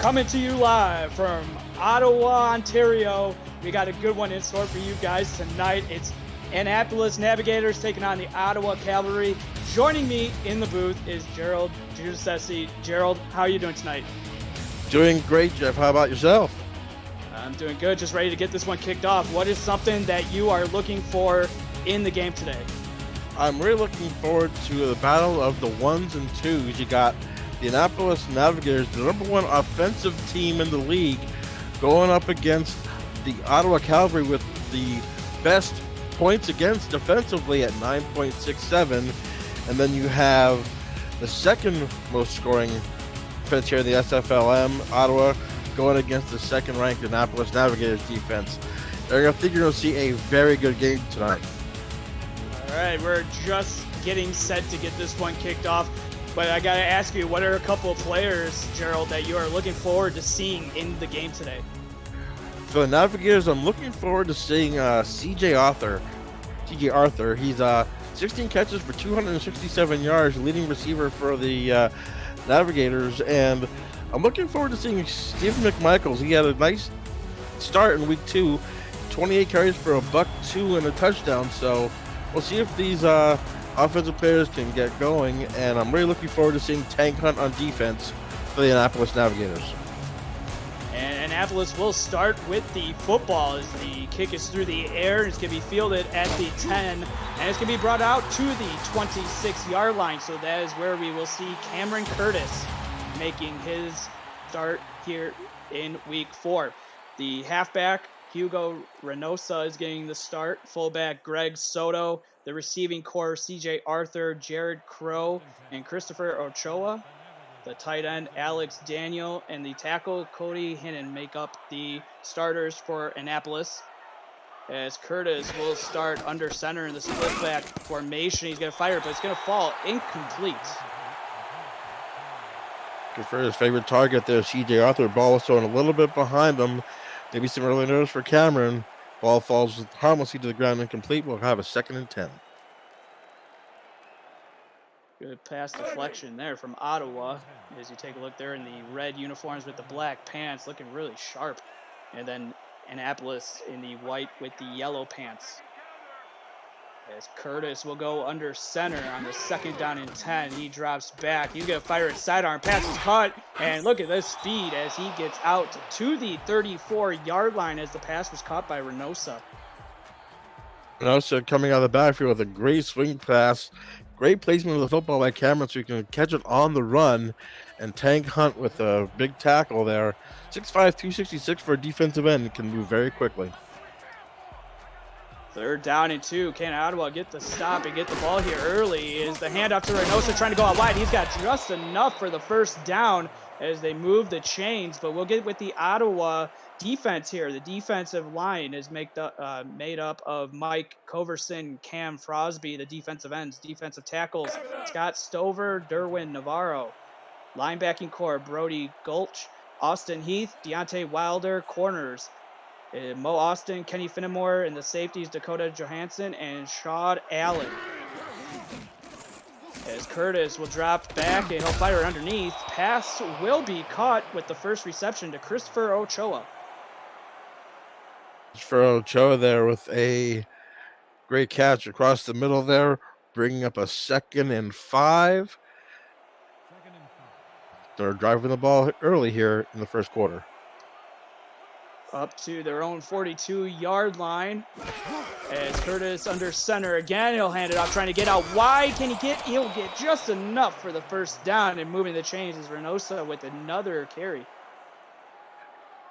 Coming to you live from Ottawa, Ontario. We got a good one in store for you guys tonight. It's Annapolis Navigators taking on the Ottawa Cavalry. Joining me in the booth is Gerald Giuseppe. Gerald, how are you doing tonight? Doing great, Jeff. How about yourself? I'm doing good. Just ready to get this one kicked off. What is something that you are looking for in the game today? I'm really looking forward to the battle of the ones and twos. You got the Annapolis Navigators, the #1 offensive team in the league, going up against the Ottawa Cavalry with the best points against defensively at 9.67. And then you have the second most scoring defense here in the SFLm, Ottawa, going against the second-ranked Annapolis Navigators defense. I think you're going to see a very good game tonight. All right, we're just getting set to get this one kicked off. But I got to ask you, what are a couple of players, Gerald, that you are looking forward to seeing in the game today? For the Navigators, I'm looking forward to seeing CJ Arthur. He's 16 catches for 267 yards, leading receiver for the Navigators. And I'm looking forward to seeing Stephen McMichaels. He had a nice start in week 2, 28 carries for a $102 and a touchdown. So we'll see if these offensive players can get going, and I'm really looking forward to seeing Tank Hunt on defense for the Annapolis Navigators. And Annapolis will start with the football as the kick is through the air. It's going to be fielded at the 10, and it's going to be brought out to the 26-yard line. So that is where we will see Cameron Curtis making his start here in week 4. The halfback, Hugo Reynosa, is getting the start. Fullback, Greg Soto. The receiving core, CJ Arthur, Jared Crow, and Christopher Ochoa. The tight end, Alex Daniel, and the tackle, Cody Hinnon, make up the starters for Annapolis. As Curtis will start under center in the split back formation. He's going to fire, but it's going to fall incomplete. Good for his favorite target there, CJ Arthur. Ball was thrown a little bit behind him. Maybe some early notice for Cameron. Ball falls harmlessly to the ground, incomplete. We'll have a 2nd and 10. Good pass deflection there from Ottawa. As you take a look there in the red uniforms with the black pants, looking really sharp. And then Annapolis in the white with the yellow pants. As Curtis will go under center on the 2nd down and 10. He drops back. He's going to fire a sidearm. Pass is caught. And look at this speed as he gets out to the 34-yard line as the pass was caught by Reynosa. Reynosa coming out of the backfield with a great swing pass. Great placement of the football by Cameron so he can catch it on the run. And Tank Hunt with a big tackle there. 6'5", 266 for a defensive end. Can move very quickly. 3rd down and 2. Can Ottawa get the stop and get the ball here early? Is the handoff to Reynosa trying to go out wide. He's got just enough for the 1st down as they move the chains. But we'll get with the Ottawa defense here. The defensive line is made up of Mike Coverson, Cam Frosby, the defensive ends. Defensive tackles, Scott Stover, Derwin Navarro. Linebacking core, Brody Gulch, Austin Heath, Deontay Wilder. Corners, Mo Austin, Kenny Finnemore, and the safeties, Dakota Johansson and Shaud Allen. As Curtis will drop back and he'll fire underneath. Pass will be caught with the first reception to Christopher Ochoa. For Ochoa there with a great catch across the middle there, bringing up a 2nd and 5. They're driving the ball early here in the 1st quarter. Up to their own 42-yard line. As Curtis under center again, he'll hand it off, trying to get out wide. He'll get just enough for the 1st down, and moving the chains is Reynosa with another carry.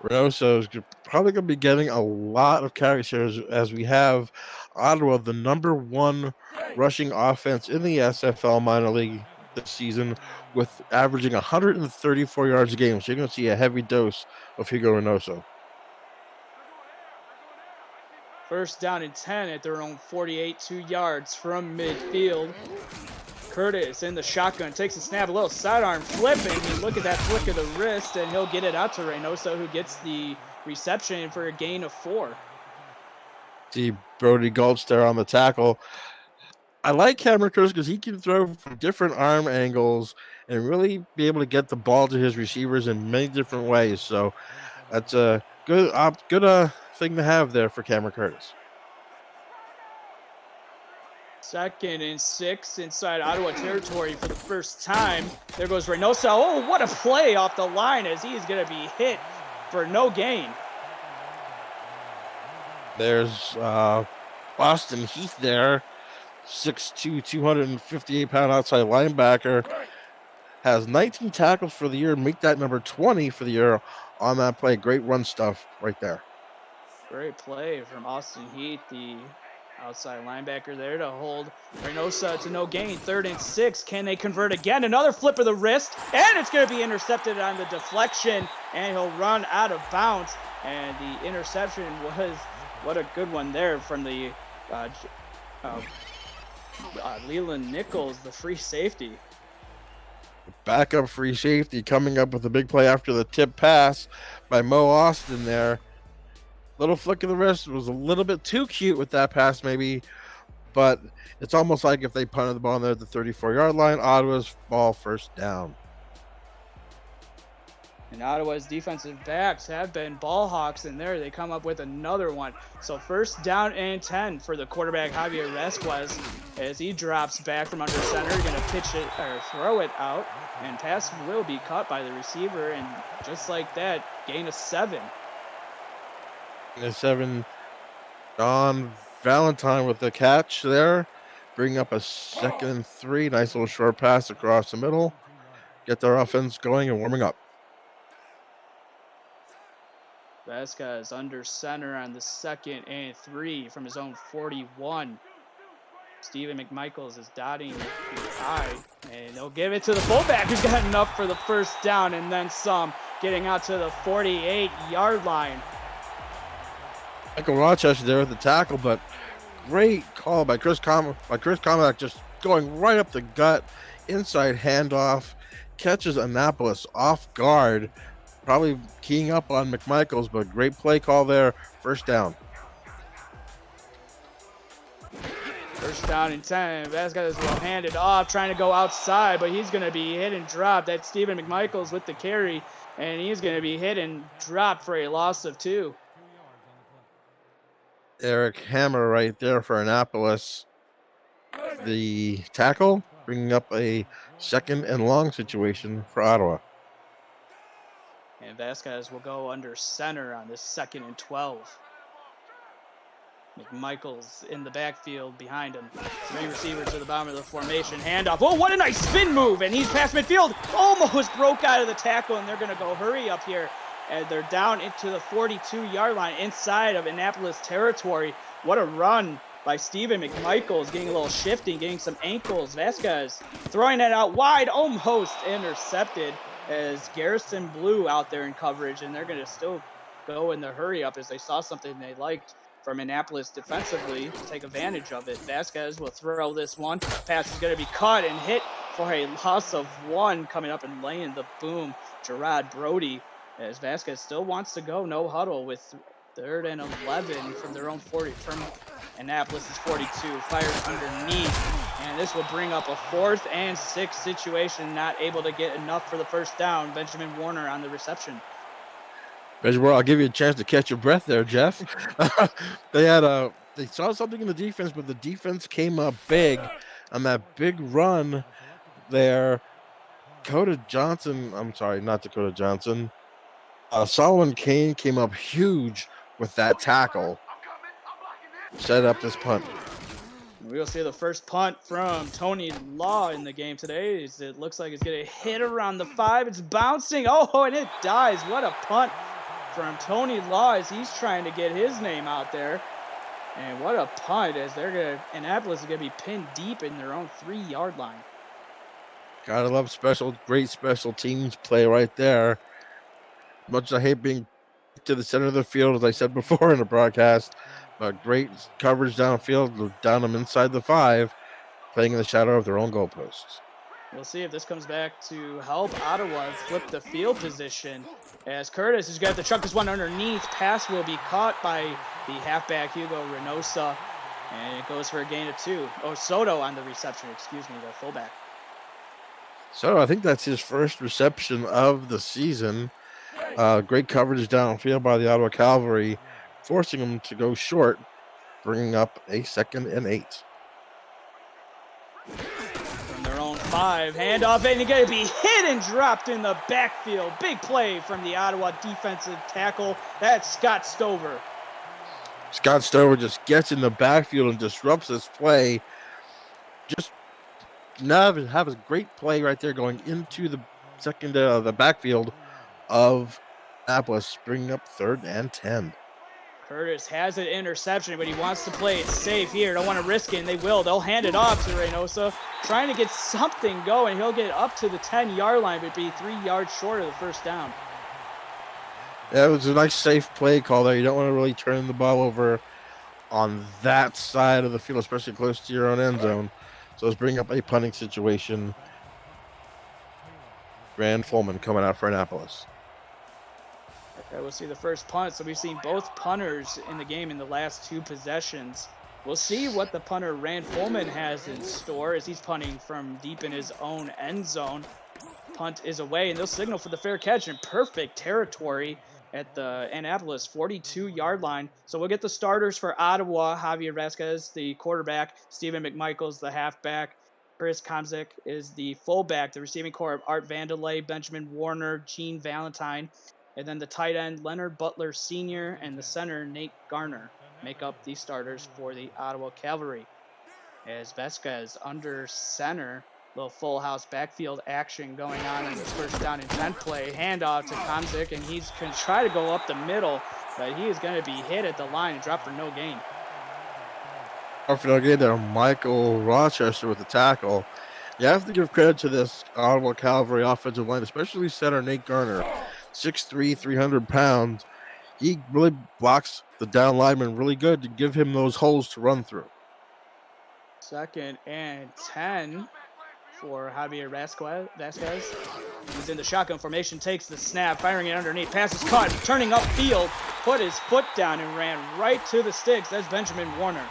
Reynosa is probably going to be getting a lot of carries here as we have Ottawa, the #1 rushing offense in the SFL minor league this season, with averaging 134 yards a game. So you're going to see a heavy dose of Hugo Reynosa. 1st down and 10 at their own 48, 2 yards from midfield. Curtis in the shotgun, takes a snap, a little sidearm flipping, and look at that flick of the wrist, and he'll get it out to Reynosa, who gets the reception for a gain of 4. See Brody Gulch there on the tackle. I like Cameron Curtis because he can throw from different arm angles and really be able to get the ball to his receivers in many different ways. So that's a good thing to have there for Cameron Curtis. 2nd and 6 inside Ottawa territory for the first time. There goes Reynosa. Oh, what a play off the line as he is going to be hit for no gain. There's Austin Heath there, 6'2", 258-pound outside linebacker. Has 19 tackles for the year, make that number 20 for the year on that play. Great run stuff right there. Great play from Austin Heath, the outside linebacker there to hold Reynosa to no gain. 3rd and 6. Can they convert again? Another flip of the wrist, and it's going to be intercepted on the deflection, and he'll run out of bounds. And the interception was, what a good one there from the Leland Nichols, the free safety. Backup free safety coming up with a big play after the tip pass by Mo Austin there. Little flick of the wrist was a little bit too cute with that pass maybe, but it's almost like if they punted the ball there at the 34-yard line, Ottawa's ball first down. And Ottawa's defensive backs have been ball hawks in there. They come up with another one. So 1st down and 10 for the quarterback, Javier Vasquez, as he drops back from under center. Going to pitch it or throw it out. And pass will be caught by the receiver. And just like that, gain of 7. And 7, Don Valentine with the catch there. Bring up a 2nd and 3. Nice little short pass across the middle. Get their offense going and warming up. Vasquez under center on the 2nd and 3 from his own 41. Stephen McMichaels is dotting the I, and they'll give it to the fullback who's got enough for the first down and then some, getting out to the 48-yard line. Michael Rochester there with the tackle, but great call by Chris Comack, just going right up the gut, inside handoff, catches Annapolis off guard. Probably keying up on McMichaels, but great play call there. First down. 1st down and 10. Vasquez will hand it off, trying to go outside, but he's going to be hit and dropped. That's Stephen McMichaels with the carry, and he's going to be hit and dropped for a loss of 2. Eric Hammer right there for Annapolis. The tackle, bringing up a 2nd and long situation for Ottawa. And Vasquez will go under center on this 2nd and 12. McMichaels in the backfield behind him. 3 receivers to the bottom of the formation. Handoff. Oh, what a nice spin move. And he's past midfield. Almost broke out of the tackle, and they're going to go hurry up here. And they're down into the 42-yard line inside of Annapolis territory. What a run by Stephen McMichaels, getting a little shifting, getting some ankles. Vasquez throwing it out wide, almost intercepted as Garrison Blue out there in coverage, and they're going to still go in the hurry up as they saw something they liked from Annapolis defensively to take advantage of it. Vasquez will throw this one. Pass is going to be caught and hit for a loss of 1, coming up and laying the boom. Gerard Brody, as Vasquez still wants to go no huddle with 3rd and 11 from their own 40, from Annapolis's 42, fires underneath, and this will bring up a 4th and 6 situation, not able to get enough for the first down. Benjamin Warner on the reception. I'll give you a chance to catch your breath there, Jeff. They saw something in the defense, but the defense came up big on that big run there. Solomon Kane came up huge with that tackle. Set up this punt. We'll see the first punt from Tony Law in the game today. It looks like it's going to hit around the 5. It's bouncing. Oh, and it dies. What a punt from Tony Law as he's trying to get his name out there. And what a punt as Annapolis is going to be pinned deep in their own 3-yard line. Gotta love great special teams play right there. Much as I hate being to the center of the field, as I said before in the broadcast, but great coverage downfield, down them inside the 5, playing in the shadow of their own goalposts. We'll see if this comes back to help Ottawa flip the field position, as Curtis is going to have to chuck this one underneath. Pass will be caught by the halfback Hugo Reynosa, And it goes for a gain of 2. Oh, Soto on the reception, excuse me, the fullback. So I think that's his first reception of the season. Great coverage downfield by the Ottawa Cavalry, forcing him to go short, bringing up a 2nd and 8. From their own 5, handoff, and it's going to be hit and dropped in the backfield. Big play from the Ottawa defensive tackle. That's Scott Stover. Scott Stover just gets in the backfield and disrupts this play. Just now have a great play right there going into the backfield of Annapolis, bringing up 3rd and 10. Curtis has an interception, but he wants to play it safe here. Don't want to risk it, and they will. They'll hand it off to Reynosa, trying to get something going. He'll get up to the 10-yard line, but be 3 yards short of the first down. Yeah, it was a nice, safe play call there. You don't want to really turn the ball over on that side of the field, especially close to your own end zone. So let's bring up a punting situation. Rand Fulman coming out for Annapolis. Okay, we'll see the first punt. So we've seen both punters in the game in the last 2 possessions. We'll see what the punter Rand Fulman has in store as he's punting from deep in his own end zone. Punt is away, and they'll signal for the fair catch in perfect territory at the Annapolis 42-yard line. So we'll get the starters for Ottawa. Javier Vasquez, the quarterback. Stephen McMichaels, the halfback. Chris Komzik is the fullback. The receiving core of Art Vandelay, Benjamin Warner, Gene Valentine. And then the tight end, Leonard Butler Sr., and the center, Nate Garner, make up the starters for the Ottawa Cavalry. As Vasquez under center, little full house backfield action going on in this first down and 10 play. Handoff to Komzik, and he's going to try to go up the middle, but he is going to be hit at the line and drop for no gain. For no gain there, Michael Rochester with the tackle. You have to give credit to this Ottawa Cavalry offensive line, especially center Nate Garner. 6'3", 300 pounds. He really blocks the down lineman really good to give him those holes to run through. 2nd and 10 for Javier Vasquez. He's in the shotgun formation, takes the snap, firing it underneath. Pass is caught, turning upfield, put his foot down and ran right to the sticks. That's Benjamin Warner.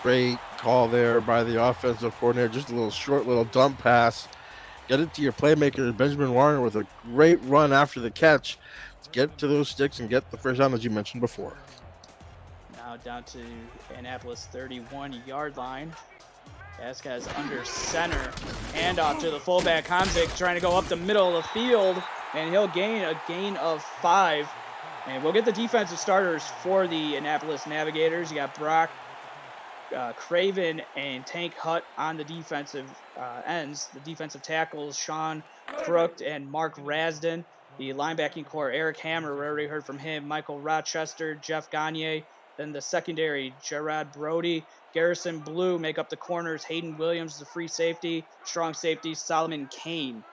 Great call there by the offensive coordinator. Just a little short little dump pass. Get it to your playmaker, Benjamin Warner, with a great run after the catch to get to those sticks and get the first down, as you mentioned before. Now down to Annapolis 31-yard line. Vasquez under center. Handoff to the fullback, Komzik, trying to go up the middle of the field, and he'll gain a gain of 5. And we'll get the defensive starters for the Annapolis Navigators. You got Brock Craven and Tank Hutt on the defensive ends. The defensive tackles, Sean Crook and Mark Rasden. The linebacking core, Eric Hammer, we already heard from him. Michael Rochester, Jeff Gagne. Then the secondary, Gerard Brody, Garrison Blue make up the corners. Hayden Williams, the free safety. Strong safety, Solomon Kane.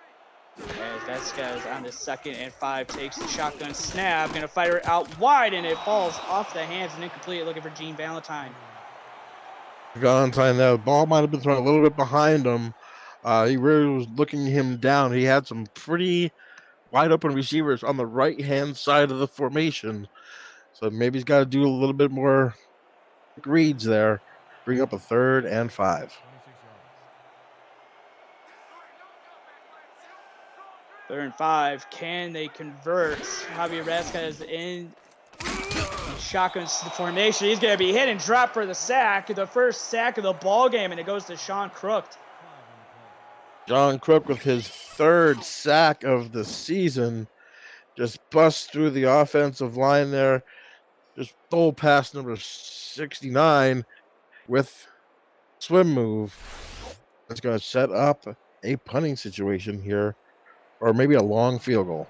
As Vasquez on the 2nd and 5 takes the shotgun snap. Going to fire it out wide, and it falls off the hands and incomplete. Looking for Gene Valentine. Valentine, the ball might have been thrown a little bit behind him. He really was looking him down. He had some pretty wide open receivers on the right-hand side of the formation. So maybe he's got to do a little bit more reads there. Bring up a 3rd and 5. 3rd and 5. Can they convert? Javier Vasquez in shotgun formation. He's going to be hit and drop for the sack. The first sack of the ball game, and it goes to Sean Crook. John Crook with his 3rd sack of the season. Just busts through the offensive line there. Just stole past number 69 with swim move. It's going to set up a punting situation here, or maybe a long field goal.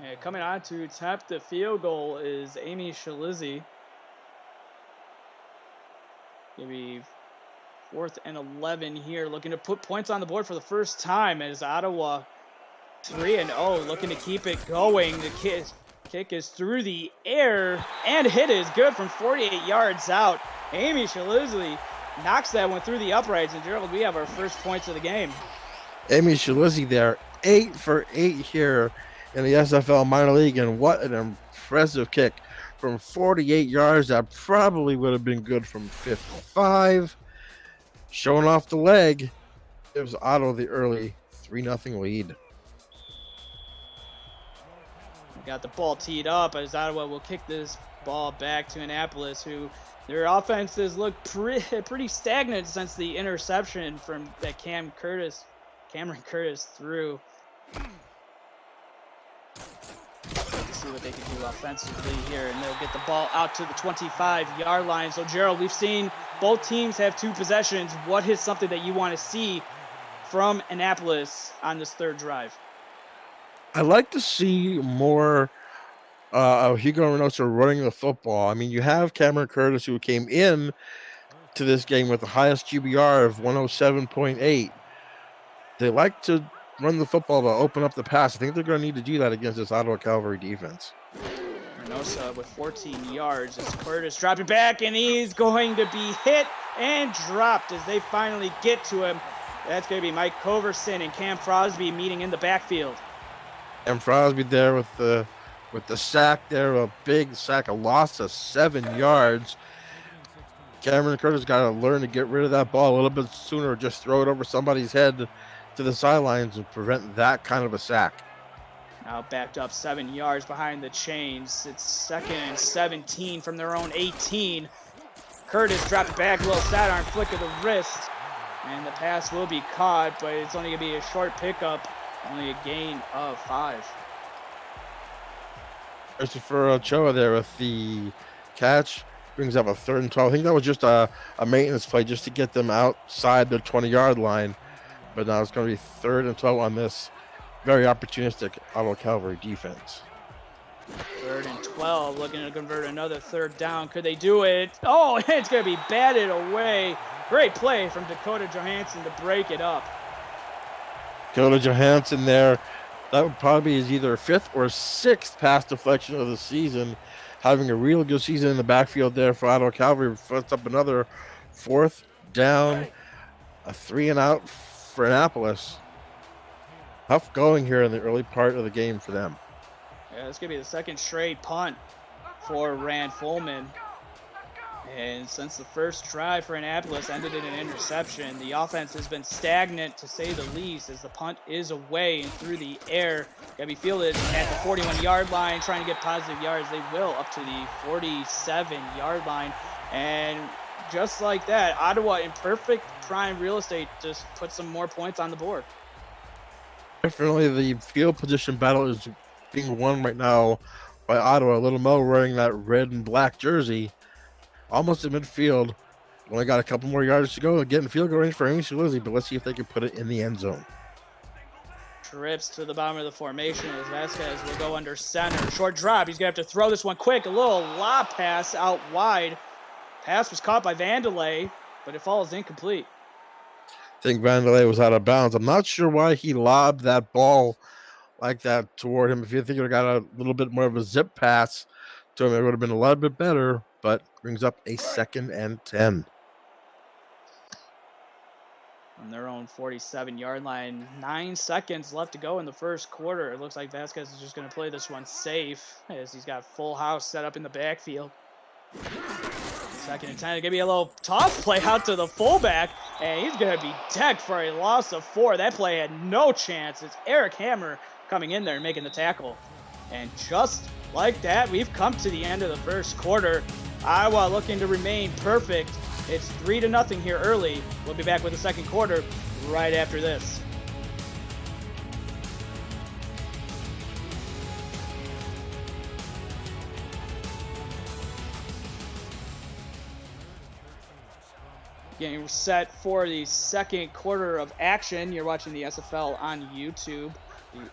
And coming on to attempt the field goal is Amy Shalizzi. Maybe 4th and 11 here, looking to put points on the board for the first time as Ottawa 3-0, looking to keep it going. The kick is through the air, and hit is good from 48 yards out. Amy Shalizzi knocks that one through the uprights, and Gerald, we have our first points of the game. Amy Shalizzi there, 8 for 8 here in the SFL minor league, and what an impressive kick from 48 yards. That probably would have been good from 55. Showing off the leg gives Ottawa the early 3-0 lead. We got the ball teed up as Ottawa will kick this ball back to Annapolis, who their offenses look pretty stagnant since the interception from that Cameron Curtis threw. Let's see what they can do offensively here, and they'll get the ball out to the 25-yard line. So, Gerald, we've seen both teams have 2 possessions. What is something that you want to see from Annapolis on this third drive? I'd like to see more Hugo Reynoso running the football. I mean, you have Cameron Curtis, who came in to this game with the highest QBR of 107.8. They like to run the football to open up the pass. I think they're going to need to do that against this Ottawa Cavalry defense. Reynoso with 14 yards as Curtis dropping back, and he's going to be hit and dropped as they finally get to him. That's going to be Mike Coverson and Cam Frosby meeting in the backfield. And Frosby there with the sack there, a big sack, a loss of 7 yards. Cameron Curtis got to learn to get rid of that ball a little bit sooner, or just throw it over somebody's head to the sidelines and prevent that kind of a sack. Now backed up 7 yards behind the chains. It's 2nd and 17 from their own 18. Curtis dropped back, a little sidearm flick of the wrist, and the pass will be caught, but it's only going to be a short pickup, only a gain of 5. Christopher Ochoa there with the catch, brings up a 3rd and 12. I think that was just a maintenance play just to get them outside the 20-yard line. But now it's going to be 3rd and 12 on this very opportunistic Ottawa Cavalry defense. 3rd and 12, looking to convert another 3rd down. Could they do it? Oh, it's going to be batted away. Great play from Dakota Johansson to break it up. Dakota Johansson there. That would probably be his either 5th or 6th pass deflection of the season. Having a real good season in the backfield there for Ottawa Cavalry. Puts up another 4th down, a 3 and out for Annapolis. Tough going here in the early part of the game for them. Yeah, this could be the 2nd straight punt for Rand Fullman. And since the first drive for Annapolis ended in an interception, the offense has been stagnant to say the least, as the punt is away and through the air. Got to be fielded at the 41-yard line, trying to get positive yards. They will up to the 47-yard line. And just like that, Ottawa in perfect prime real estate just put some more points on the board. Definitely the field position battle is being won right now by Ottawa. Little Mo wearing that red and black jersey, almost at midfield. Only got a couple more yards to go, getting field goal range for Amy Shalizzi, but let's see if they can put it in the end zone. Trips to the bottom of the formation as Vasquez will go under center. Short drop. He's going to have to throw this one quick. A little lob pass out wide. Pass was caught by Vandelay, but it falls incomplete. I think Vandelay was out of bounds. I'm not sure why he lobbed that ball like that toward him. If you think he would have got a little bit more of a zip pass to him, it would have been a lot bit better, but brings up a 2nd and 10. On their own 47-yard line, 9 seconds left to go in the first quarter. It looks like Vasquez is just going to play this one safe as he's got full house set up in the backfield. 2nd and 10. It's going to be a little toss play out to the fullback, and he's going to be decked for a loss of 4. That play had no chance. It's Eric Hammer coming in there and making the tackle. And just like that, we've come to the end of the first quarter. Iowa looking to remain perfect. It's 3-0 here early. We'll be back with the second quarter right after this. Getting set for the second quarter of action. You're watching the SFL on YouTube. The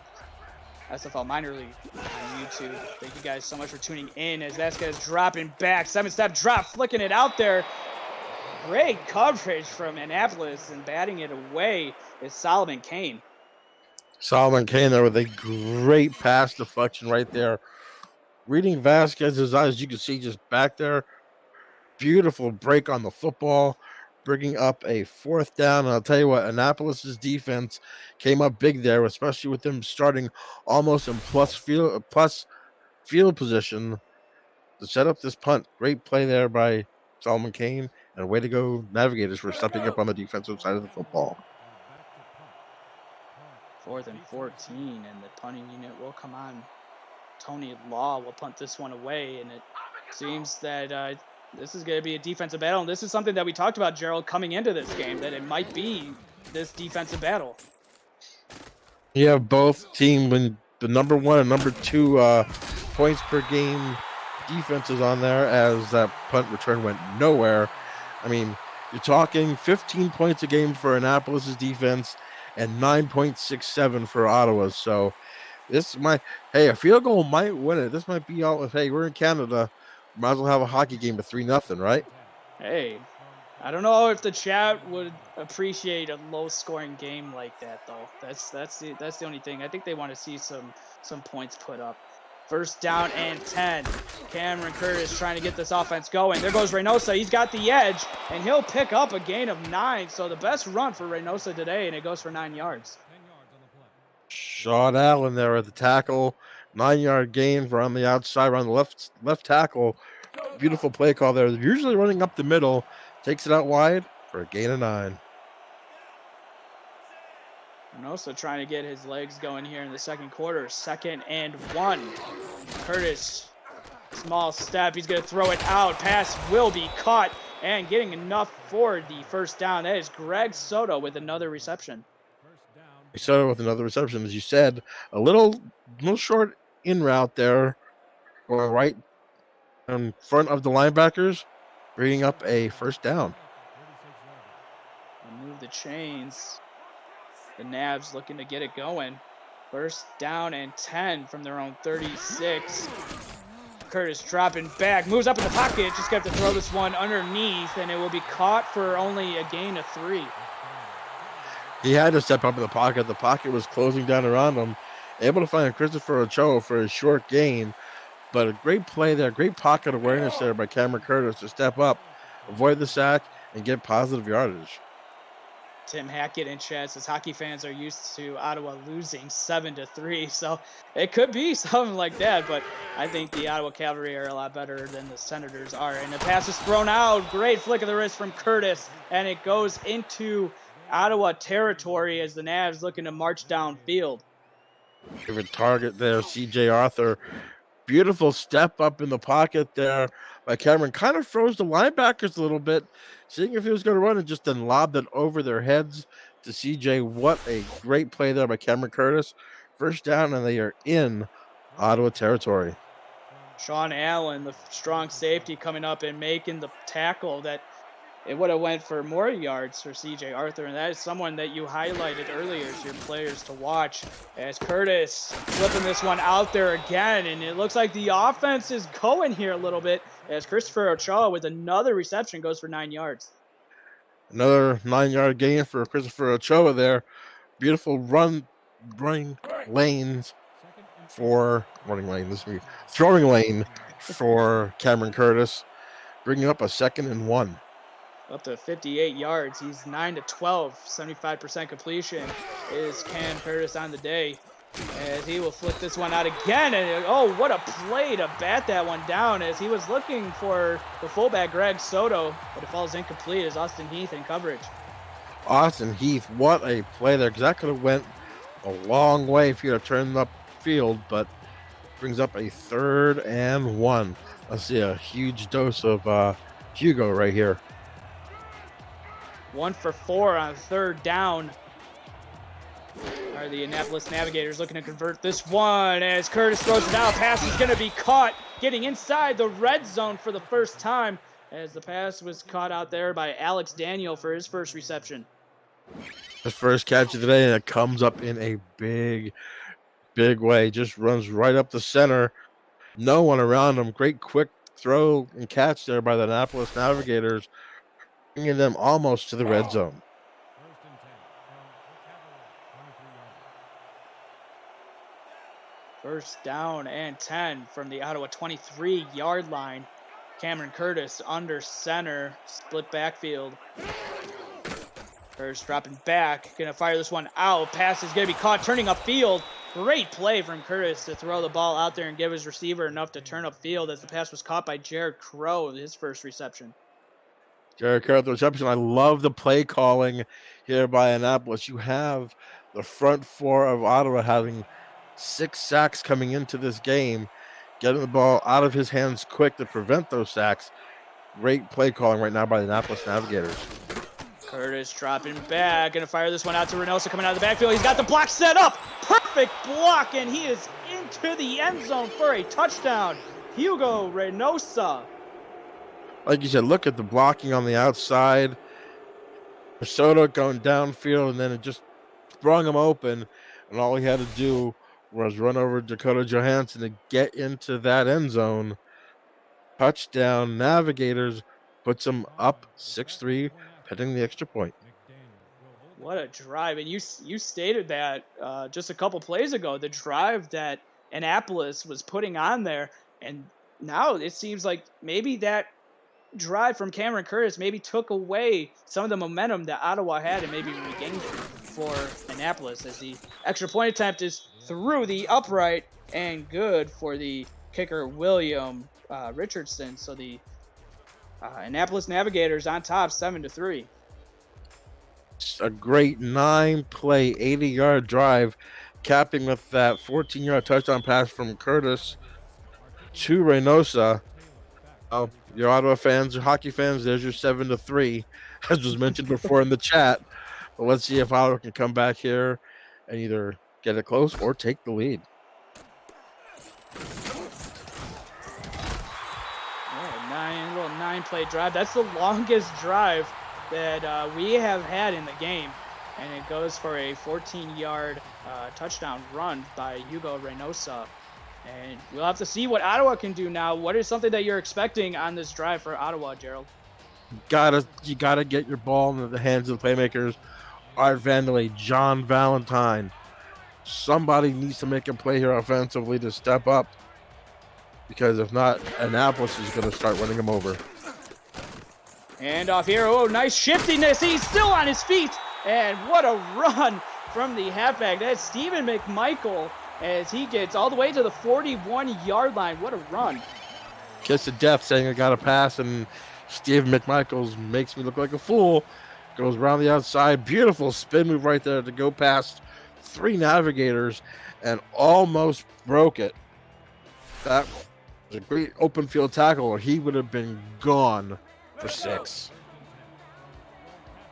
SFL Minor League on YouTube. Thank you guys so much for tuning in as Vasquez dropping back. 7-step drop, flicking it out there. Great coverage from Annapolis, and batting it away is Solomon Kane. Solomon Kane there with a great pass deflection right there. Reading Vasquez's eyes, you can see just back there. Beautiful break on the football. bringing up a 4th down. And I'll tell you what, Annapolis's defense came up big there, especially with them starting almost in plus field position to set up this punt. Great play there by Solomon Kane, and way to go, Navigators, for stepping up on the defensive side of the football. 4th and 14, and the punting unit will come on. Tony Law will punt this one away, and it seems that this is going to be a defensive battle. And this is something that we talked about, Gerald, coming into this game, that it might be this defensive battle. You have both teams when the number 1 and number 2 points per game defenses on there, as that punt return went nowhere. I mean, you're talking 15 points a game for Annapolis's defense and 9.67 for Ottawa. So this might, a field goal might win it. This might be all. Hey, we're in Canada, might as well have a hockey game of 3-0, right? Hey, I don't know if the chat would appreciate a low-scoring game like that, though. That's the only thing. I think they want to see some points put up. 1st down and 10. Cameron Curtis trying to get this offense going. There goes Reynosa. He's got the edge, and he'll pick up a gain of 9. So the best run for Reynosa today, and it goes for 9 yards. Sean Allen there at the tackle. 9-yard gain for on the outside, on the left tackle. Beautiful play call there. They're usually running up the middle. Takes it out wide for a gain of 9. Reynosa trying to get his legs going here in the second quarter. 2nd and 1. Curtis, small step. He's going to throw it out. Pass will be caught, and getting enough for the 1st down. That is Greg Soto with another reception. Soto with another reception, as you said. A little short in route there, going right in front of the linebackers, bringing up a 1st down. Move the chains. The Navs looking to get it going. 1st down and 10 from their own 36. Curtis dropping back, moves up in the pocket, just got to throw this one underneath, and it will be caught for only a gain of 3. He had to step up in the pocket. The pocket was closing down around him. Able to find Christopher Ochoa for a short gain, but a great play there, great pocket awareness there by Cameron Curtis to step up, avoid the sack, and get positive yardage. Tim Hackett in chat says hockey fans are used to Ottawa losing 7-3, so it could be something like that, but I think the Ottawa Cavalry are a lot better than the Senators are. And the pass is thrown out. Great flick of the wrist from Curtis, and it goes into Ottawa territory as the Navs looking to march downfield. Favorite target there, C.J. Arthur. Beautiful step up in the pocket there by Cameron. Kind of froze the linebackers a little bit, seeing if he was going to run, and just then lobbed it over their heads to CJ. What a great play there by Cameron Curtis. 1st down, and they are in Ottawa territory. Sean Allen, the strong safety, coming up and making the tackle that it would have went for more yards for C.J. Arthur, and that is someone that you highlighted earlier as your players to watch. As Curtis flipping this one out there again, and it looks like the offense is going here a little bit as Christopher Ochoa with another reception goes for 9 yards. Another 9-yard gain for Christopher Ochoa there. Beautiful running lanes for throwing lane for Cameron Curtis, bringing up a 2nd and 1. Up to 58 yards. He's 9-12, 75% completion is Cam Curtis on the day. As he will flip this one out again. And oh, what a play to bat that one down as he was looking for the fullback Greg Soto, but it falls incomplete as Austin Heath in coverage. Austin Heath, what a play there, because that could have went a long way if he had turned up field, but brings up a 3rd and 1. Let's see, a huge dose of Hugo right here. 1 for 4 on 3rd down. Are the Annapolis Navigators looking to convert this one as Curtis throws it out. Pass is going to be caught, getting inside the red zone for the first time as the pass was caught out there by Alex Daniel for his first reception. His first catch of the day, and it comes up in a big way. Just runs right up the center. No one around him. Great quick throw and catch there by the Annapolis Navigators, bringing them almost to the red zone. First down and 10 from the Ottawa 23-yard line. Cameron Curtis under center, split backfield. Curtis dropping back, gonna fire this one out. Pass is gonna be caught, turning upfield. Great play from Curtis to throw the ball out there and give his receiver enough to turn upfield as the pass was caught by Jared Crow, his first reception. Jared Crow, the reception. I love the play calling here by Annapolis. You have the front four of Ottawa having 6 sacks coming into this game, getting the ball out of his hands quick to prevent those sacks. Great play calling right now by the Annapolis Navigators. Curtis dropping back, gonna fire this one out to Reynosa coming out of the backfield. He's got the block set up, perfect block, and he is into the end zone for a touchdown. Hugo Reynosa. Like you said, look at the blocking on the outside. Soto going downfield, and then it just sprung him open, and all he had to do was run over Dakota Johansson to get into that end zone. Touchdown. Navigators puts them up 6-3, heading the extra point. What a drive. And you stated that just a couple plays ago, the drive that Annapolis was putting on there. And now it seems like maybe that drive from Cameron Curtis maybe took away some of the momentum that Ottawa had and maybe regained it for Annapolis, as the extra point attempt is through the upright and good for the kicker William Richardson. So the Annapolis Navigators on top 7-3. A great 9-play, 80-yard drive, capping with that 14-yard touchdown pass from Curtis to Reynosa. Your Ottawa fans, your hockey fans, there's your 7-3, as was mentioned before in the chat. But let's see if Ottawa can come back here and either get it close or take the lead. Yeah, little 9-play drive. That's the longest drive that we have had in the game, and it goes for a 14-yard touchdown run by Hugo Reynosa. And we'll have to see what Ottawa can do now. What is something that you're expecting on this drive for Ottawa, Gerald? You gotta get your ball into the hands of the playmakers. Art Vandelay, John Valentine. Somebody needs to make a play here offensively to step up, because if not, Annapolis is going to start running them over. And off here, oh, nice shiftiness. He's still on his feet, and what a run from the halfback. That's Stephen McMichael, as he gets all the way to the 41-yard line. What a run. Kiss of death, saying I got a pass, and Stephen McMichaels makes me look like a fool. Goes around the outside. Beautiful spin move right there to go past 3 Navigators and almost broke it. That was a great open field tackle, or he would have been gone for 6.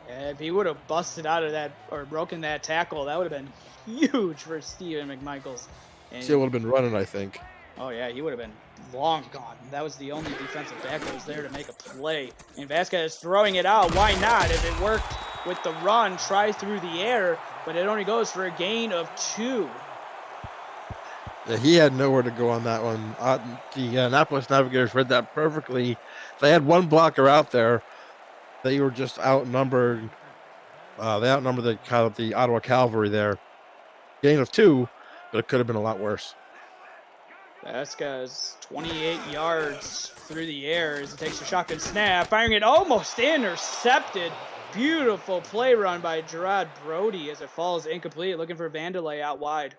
If he would have busted out of that or broken that tackle, that would have been huge for Stephen McMichaels. And Still would have been running, I think. Oh, yeah, he would have been long gone. That was the only defensive back that was there to make a play. And Vasquez throwing it out. Why not? If it worked with the run, try through the air, but it only goes for a gain of 2. Yeah, he had nowhere to go on that one. The Annapolis Navigators read that perfectly. They had one blocker out there. They were just outnumbered. They outnumbered the Ottawa Cavalry there. Gain of 2, but it could have been a lot worse. Vasquez, 28 yards through the air as he takes a shotgun snap, firing it almost intercepted. Beautiful play run by Gerard Brody as it falls incomplete, looking for Vandelay out wide.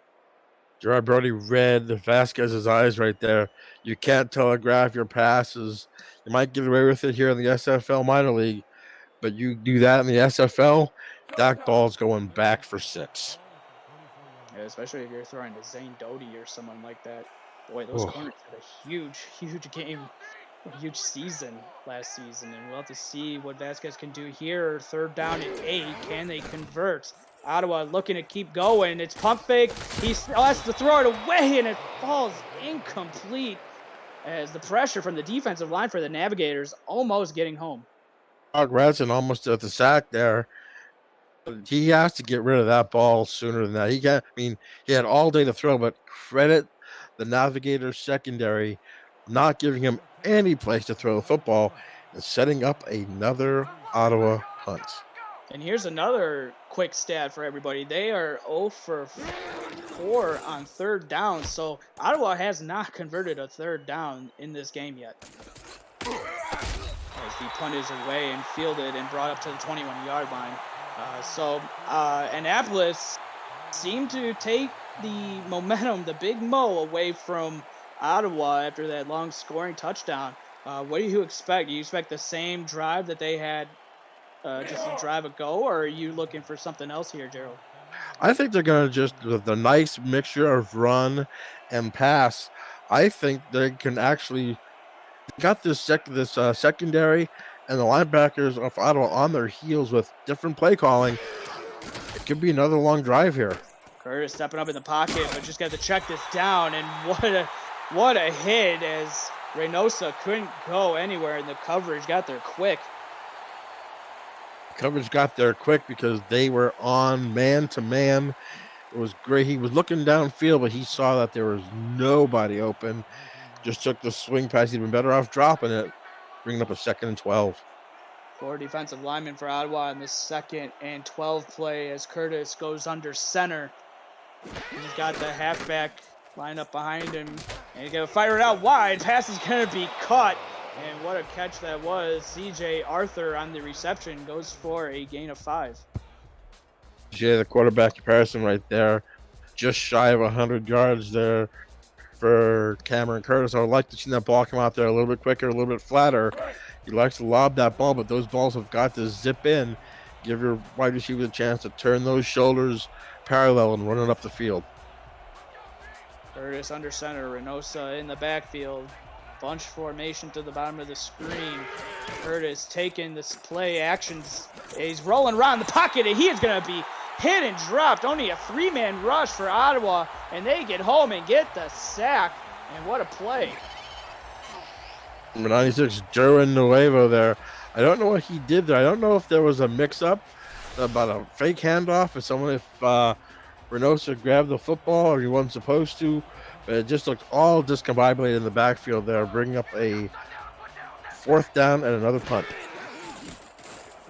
Gerard Brody read Vasquez's eyes right there. You can't telegraph your passes. You might get away with it here in the SFL minor league, but you do that in the SFL, that ball's going back for 6. Yeah, especially if you're throwing to Zane Doty or someone like that. Boy, those corners had a huge game, a huge season last season, and we'll have to see what Vasquez can do here. 3rd down and 8. Can they convert? Ottawa looking to keep going. It's pump fake. He has to throw it away, and it falls incomplete as the pressure from the defensive line for the Navigators almost getting home. Radson almost at the sack there. He has to get rid of that ball sooner than that. He had all day to throw, but credit the Navigators secondary not giving him any place to throw the football and setting up another Ottawa punt. And here's another quick stat for everybody. They are 0 for 4 on 3rd down, so Ottawa has not converted a 3rd down in this game yet. as the punt is away and fielded and brought up to the 21-yard line. Annapolis seemed to take the momentum, the big mo, away from Ottawa after that long scoring touchdown. What do you expect? Do you expect the same drive that they had just a drive ago, or are you looking for something else here, Gerald? I think they're going to just, with a nice mixture of run and pass, I think they can actually got this secondary and the linebackers of Ottawa on their heels with different play calling. It could be another long drive here. Curtis stepping up in the pocket, but just got to check this down. And what a hit, as Reynosa couldn't go anywhere in the coverage. Got there quick. Coverage got there quick because they were on man to man. It was great. He was looking downfield, but he saw that there was nobody open. Just took the swing pass. He'd been better off dropping it, bringing up a 2nd and 12. 4 defensive linemen for Ottawa in the 2nd and 12 play as Curtis goes under center. He's got the halfback lined up behind him, and he's going to fire it out wide. Pass is going to be caught, and what a catch that was. C.J. Arthur on the reception goes for a gain of 5. Yeah, the quarterback comparison right there, just shy of 100 yards there for Cameron Curtis. I would like to see that ball come out there a little bit quicker, a little bit flatter. He likes to lob that ball, but those balls have got to zip in, give your wide receiver a chance to turn those shoulders parallel and run it up the field. Curtis under center, Reynosa in the backfield. Bunch formation to the bottom of the screen. Curtis taking this play actions. He's rolling around the pocket, and he is going to be hit and dropped. Only a 3-man rush for Ottawa, and they get home and get the sack. And what a play. Number 96, Derwin Nuevo there. I don't know what he did there. I don't know if there was a mix-up about a fake handoff or someone, if Reynosa grabbed the football or he wasn't supposed to. But it just looked all discombobulated in the backfield there, bringing up a 4th down and another punt.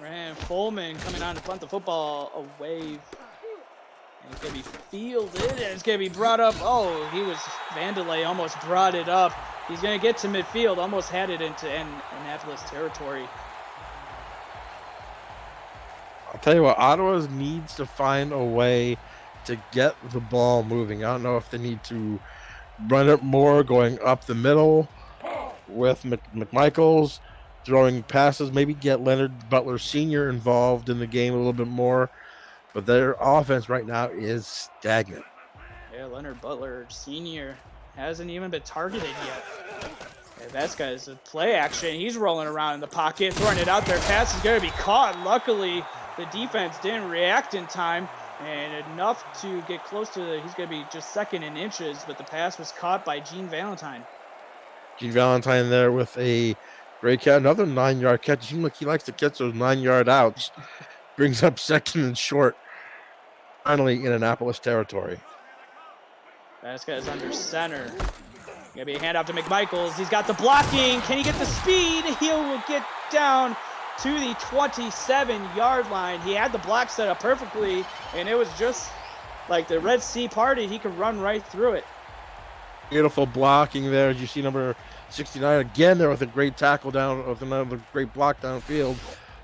Ryan Foreman coming on to punt the football away. And it's going to be fielded, and it's going to be brought up. Oh, Vandelay almost brought it up. He's going to get to midfield, almost had it into Annapolis territory. I'll tell you what, Ottawa needs to find a way to get the ball moving. I don't know if they need to run it more, going up the middle with McMichaels, throwing passes, maybe get Leonard Butler Sr. involved in the game a little bit more. But their offense right now is stagnant. Yeah, Leonard Butler Sr. hasn't even been targeted yet. That guy's a play action. He's rolling around in the pocket, throwing it out there. Pass is going to be caught. Luckily, the defense didn't react in time, and enough to get close to he's going to be just 2nd in inches, but the pass was caught by Gene Valentine. Gene Valentine there with a great catch, another 9-yard catch. It seems like he likes to catch those 9-yard outs. Brings up 2nd and short, finally in Annapolis territory. That guy's under center. Gonna be a handoff to McMichaels. He's got the blocking. Can he get the speed? He will get down to the 27-yard line. He had the block set up perfectly, and it was just like the Red Sea party. He could run right through it. Beautiful blocking there. As you see, number 69 again there with a great tackle down, with another great block downfield.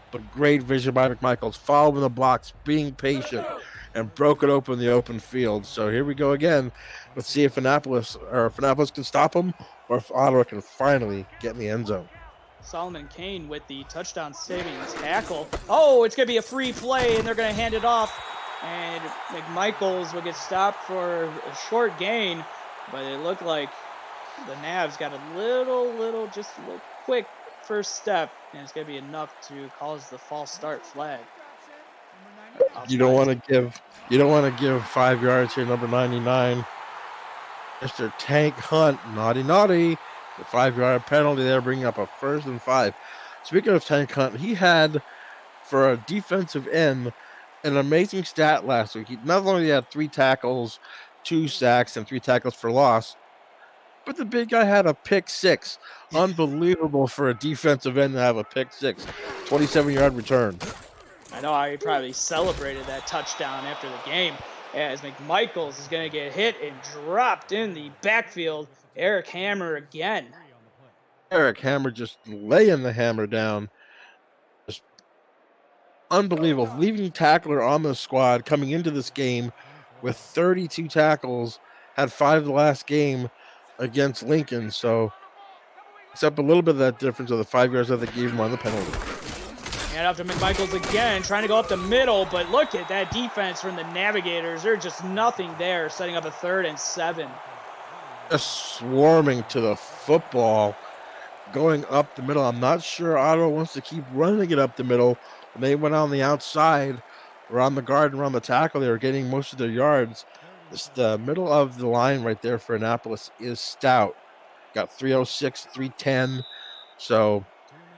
But great vision by McMichaels, following the blocks, being patient, and broke it open in the open field. So here we go again. Let's see if Annapolis can stop him, or if Ottawa can finally get in the end zone. Solomon Kane with the touchdown saving tackle. Oh, it's going to be a free play, and they're going to hand it off. And McMichaels will get stopped for a short gain, but it looked like the Navs got a little quick first step, and it's going to be enough to cause the false start flag. You don't want to give 5 yards here, number 99. Mr. Tank Hunt, naughty. The 5-yard penalty there, bringing up a 1st and 5. Speaking of Tank Hunt, he had, for a defensive end, an amazing stat last week. He not only had 3 tackles, 2 sacks, and 3 tackles for loss, but the big guy had a pick 6. Unbelievable for a defensive end to have a pick 6. 27-yard return. I know he probably celebrated that touchdown after the game, as McMichaels is going to get hit and dropped in the backfield. Eric Hammer again. Eric Hammer just laying the hammer down. Just unbelievable. Leaving tackler on the squad coming into this game with 32 tackles, had 5 the last game against Lincoln. So it's up a little bit of that difference of the 5 yards that they gave him on the penalty. And off to McMichaels again, trying to go up the middle, but look at that defense from the Navigators. There's just nothing there, setting up a 3rd and 7. Just swarming to the football, going up the middle. I'm not sure Ottawa wants to keep running it up the middle. When they went on the outside, around the guard and around the tackle, they were getting most of their yards. The middle of the line right there for Annapolis is stout. Got 306, 310. So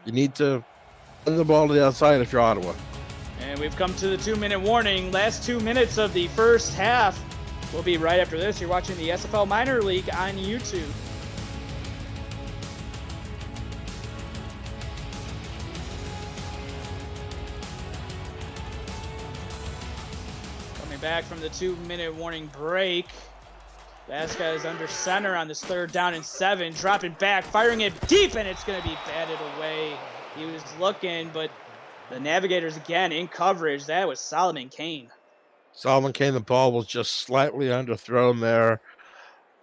you need to run the ball to the outside if you're Ottawa. And we've come to the 2-minute warning. Last 2 minutes of the first half. We'll be right after this. You're watching the SFL Minor League on YouTube. Coming back from the 2-minute warning break. Vasquez under center on this 3rd down and 7. Dropping back, firing it deep, and it's going to be batted away. He was looking, but the Navigators again in coverage. That was Solomon Kane. Solomon Kane, the ball was just slightly underthrown there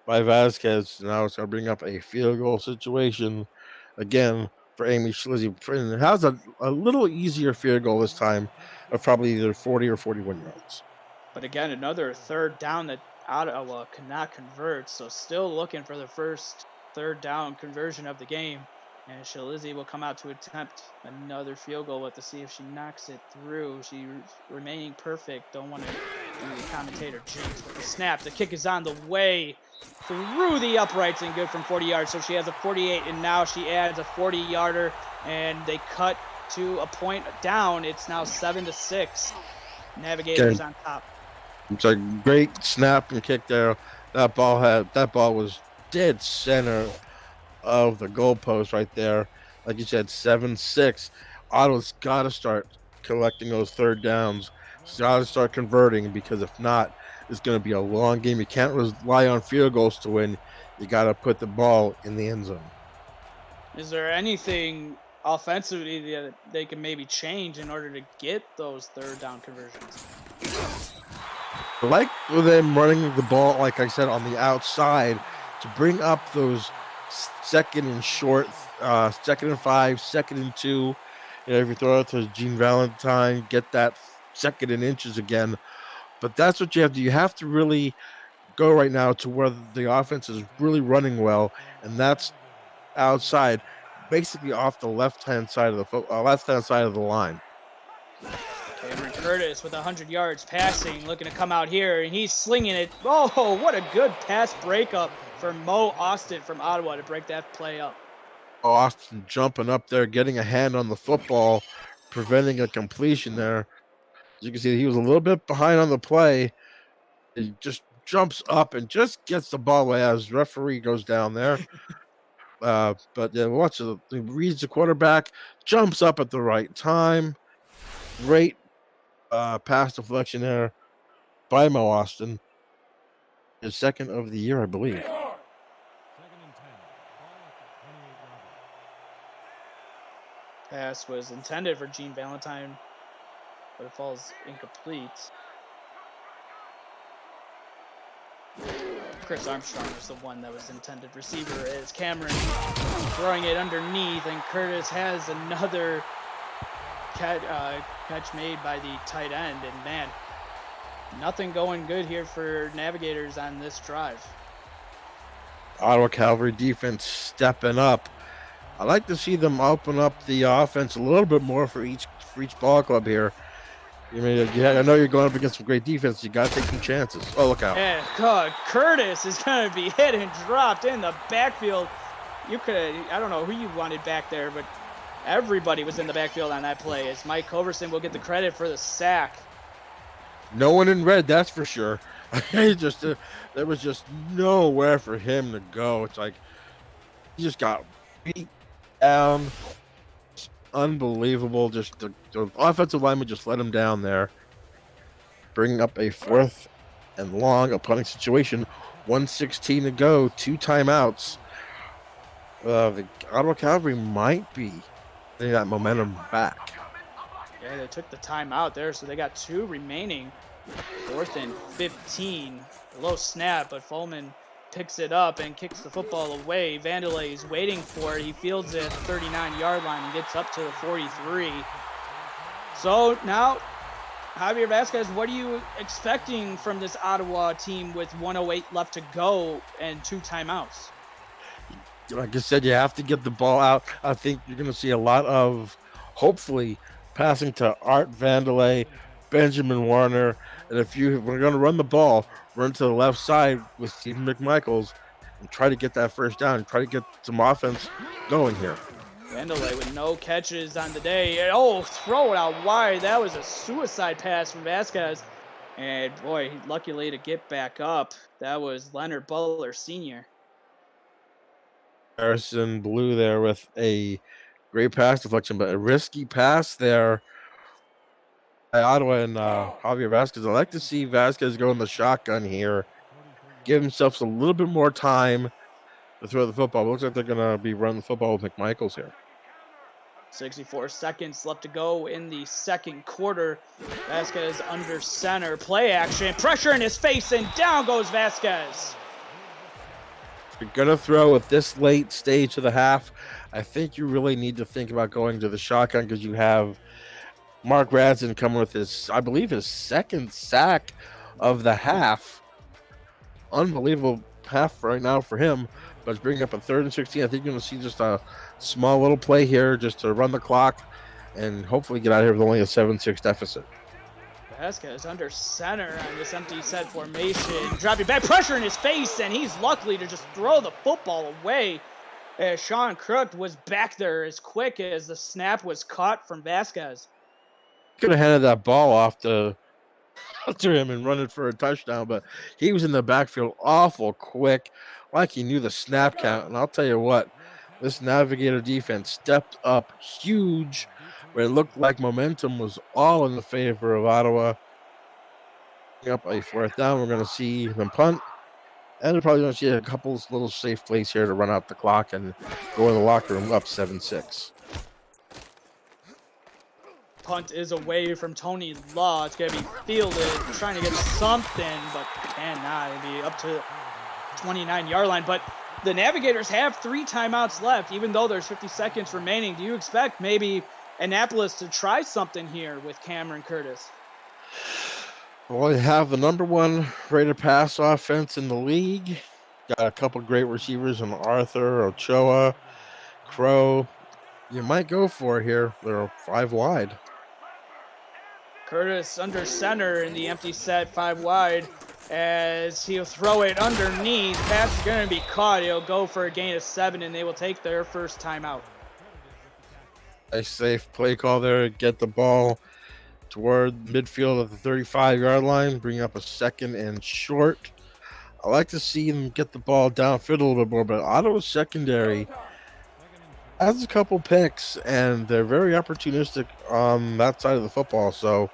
by Vasquez. Now it's going to bring up a field goal situation again for Amy Schlizzy. It has a little easier field goal this time of probably either 40 or 41 yards. But again, another 3rd down that Ottawa could not convert. So still looking for the first 3rd down conversion of the game. And Schlizzy will come out to attempt another field goal, but to see if she knocks it through. She's remaining perfect. Don't want to do the commentator jinx with the snap. The kick is on the way through the uprights and good from 40 yards. So she has a 48, and now she adds a 40-yarder, and they cut to a point down. It's now 7-6. Navigators on top. It's a great snap and kick there. That ball was dead center of the goalpost right there. Like you said, 7-6. Ottawa's got to start collecting those 3rd downs. It's got to start converting, because if not, it's going to be a long game. You can't rely on field goals to win. You got to put the ball in the end zone. Is there anything offensively that they can maybe change in order to get those 3rd down conversions? I like them running the ball, like I said, on the outside to bring up those 2nd and short, 2nd and 5, 2nd and 2. You know, if you throw it to Gene Valentine, get that 2nd and inches again. But that's what you have to do. You have to really go right now to where the offense is really running well, and that's outside, basically off the left-hand side of the line. Cameron Curtis with 100 yards passing, looking to come out here, and he's slinging it. Oh, what a good pass breakup for Mo Austin from Ottawa to break that play up. Austin jumping up there, getting a hand on the football, preventing a completion there. As you can see, he was a little bit behind on the play. He just jumps up and just gets the ball away as referee goes down there. But yeah, watch it. He reads the quarterback, jumps up at the right time. Great pass deflection there by Mo Austin. His 2nd of the year, I believe. Pass was intended for Gene Valentine, but it falls incomplete. Chris Armstrong was the one that was intended receiver, as Cameron throwing it underneath, and Curtis has another catch made by the tight end. And man, nothing going good here for Navigators on this drive. Ottawa Cavalry defense stepping up. I like to see them open up the offense a little bit more for each ball club here. I mean, I know you're going up against some great defense. You got to take some chances. Oh, look out. And God, Curtis is going to be hit and dropped in the backfield. You could have, I don't know who you wanted back there, but everybody was in the backfield on that play, as Mike Coverson will get the credit for the sack. No one in red, that's for sure. There was just nowhere for him to go. It's like he just got beat down. It's unbelievable. Just the offensive lineman just let him down there. Bringing up a 4th and long, a punting situation. 1:16 to go, 2 timeouts. The Ottawa Cavalry might be getting that momentum back. Yeah, they took the timeout there, so they got 2 remaining. 4th and 15. A low snap, but Fulman picks it up and kicks the football away. Vandelay is waiting for it. He fields it at the 39-yard line and gets up to the 43. So now, Javier Vasquez, what are you expecting from this Ottawa team with 1:08 left to go and 2 timeouts? Like I said, you have to get the ball out. I think you're going to see a lot of, hopefully, passing to Art Vandelay, Benjamin Warner, and if we're going to run the ball, run to the left side with Stephen McMichaels and try to get that first down, try to get some offense going here. Vandelay with no catches on the day. Oh, throw it out wide. That was a suicide pass from Vasquez. And boy, luckily to get back up, that was Leonard Butler Sr. Harrison Blue there with a great pass deflection, but a risky pass there by Ottawa and Javier Vasquez. I like to see Vasquez go in the shotgun here, give himself a little bit more time to throw the football. It looks like they're going to be running the football with McMichaels here. 64 seconds left to go in the second quarter. Vasquez under center. Play action. Pressure in his face, and down goes Vasquez. If you're going to throw at this late stage of the half, I think you really need to think about going to the shotgun because you have Mark Radson coming with his, I believe, his second sack of the half. Unbelievable half right now for him, but it's bringing up a 3rd and 16. I think you're going to see just a small little play here just to run the clock and hopefully get out of here with only a 7-6 deficit. Vasquez under center on this empty set formation. Dropping back, pressure in his face, and he's lucky to just throw the football away. As Sean Crook was back there as quick as the snap was caught from Vasquez. Could have handed that ball off to him and run it for a touchdown, but he was in the backfield awful quick, like he knew the snap count. And I'll tell you what, this Navigator defense stepped up huge, where it looked like momentum was all in the favor of Ottawa. Up a 4th down, we're going to see them punt, and we're probably going to see a couple of little safe plays here to run out the clock and go in the locker room up 7-6. Punt is away from Tony Law. It's going to be fielded, trying to get something, but cannot. It'll be up to the 29-yard line. But the Navigators have 3 timeouts left, even though there's 50 seconds remaining. Do you expect maybe Annapolis to try something here with Cameron Curtis? Well, you have the number 1 rated pass offense in the league. Got a couple great receivers in Arthur, Ochoa, Crow. You might go for it here. They're 5 wide. Curtis under center in the empty set, 5 wide, as he'll throw it underneath. Pass is going to be caught. He'll go for a gain of 7, and they will take their first timeout. A safe play call there. Get the ball toward midfield at the 35-yard line. Bring up a 2nd and short. I like to see them get the ball downfield a little bit more, but Ottawa's secondary has a couple picks, and they're very opportunistic on that side of the football. So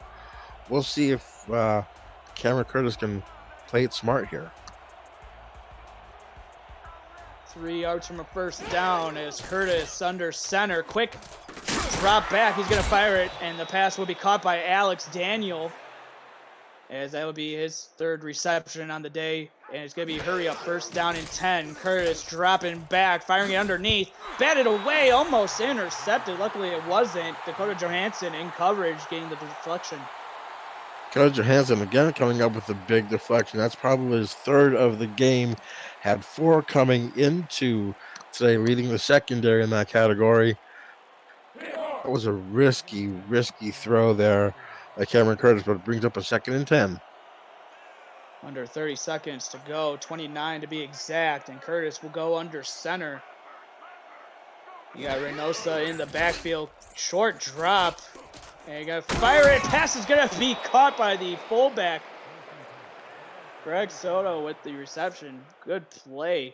we'll see if Cameron Curtis can play it smart here. 3 yards from a first down as Curtis under center. Quick drop back. He's going to fire it, and the pass will be caught by Alex Daniel, as that will be his 3rd reception on the day. And it's going to be hurry up, 1st down and 10. Curtis dropping back, firing it underneath. Batted away, almost intercepted. Luckily it wasn't. Dakota Johansson in coverage, getting the deflection. Dakota Johansson again coming up with a big deflection. That's probably his 3rd of the game. Had 4 coming into today, leading the secondary in that category. That was a risky throw there by Cameron Curtis, but it brings up a 2nd and 10. Under 30 seconds to go, 29 to be exact, and Curtis will go under center. You got Reynosa in the backfield, short drop, and you got to fire it. Pass is going to be caught by the fullback. Greg Soto with the reception. Good play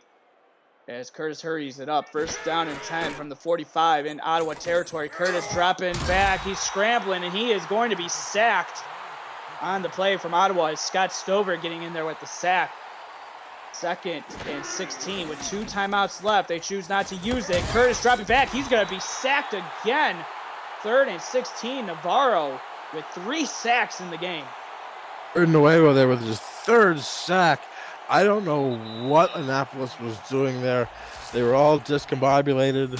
as Curtis hurries it up. 1st down and 10 from the 45 in Ottawa territory. Curtis dropping back. He's scrambling, and he is going to be sacked on the play from Ottawa. Is Scott Stover getting in there with the sack. 2nd and 16 with 2 timeouts left. They choose not to use it. Curtis dropping back. He's going to be sacked again. 3rd and 16. Navarro with 3 sacks in the game. Nuevo there with his 3rd sack. I don't know what Annapolis was doing there. They were all discombobulated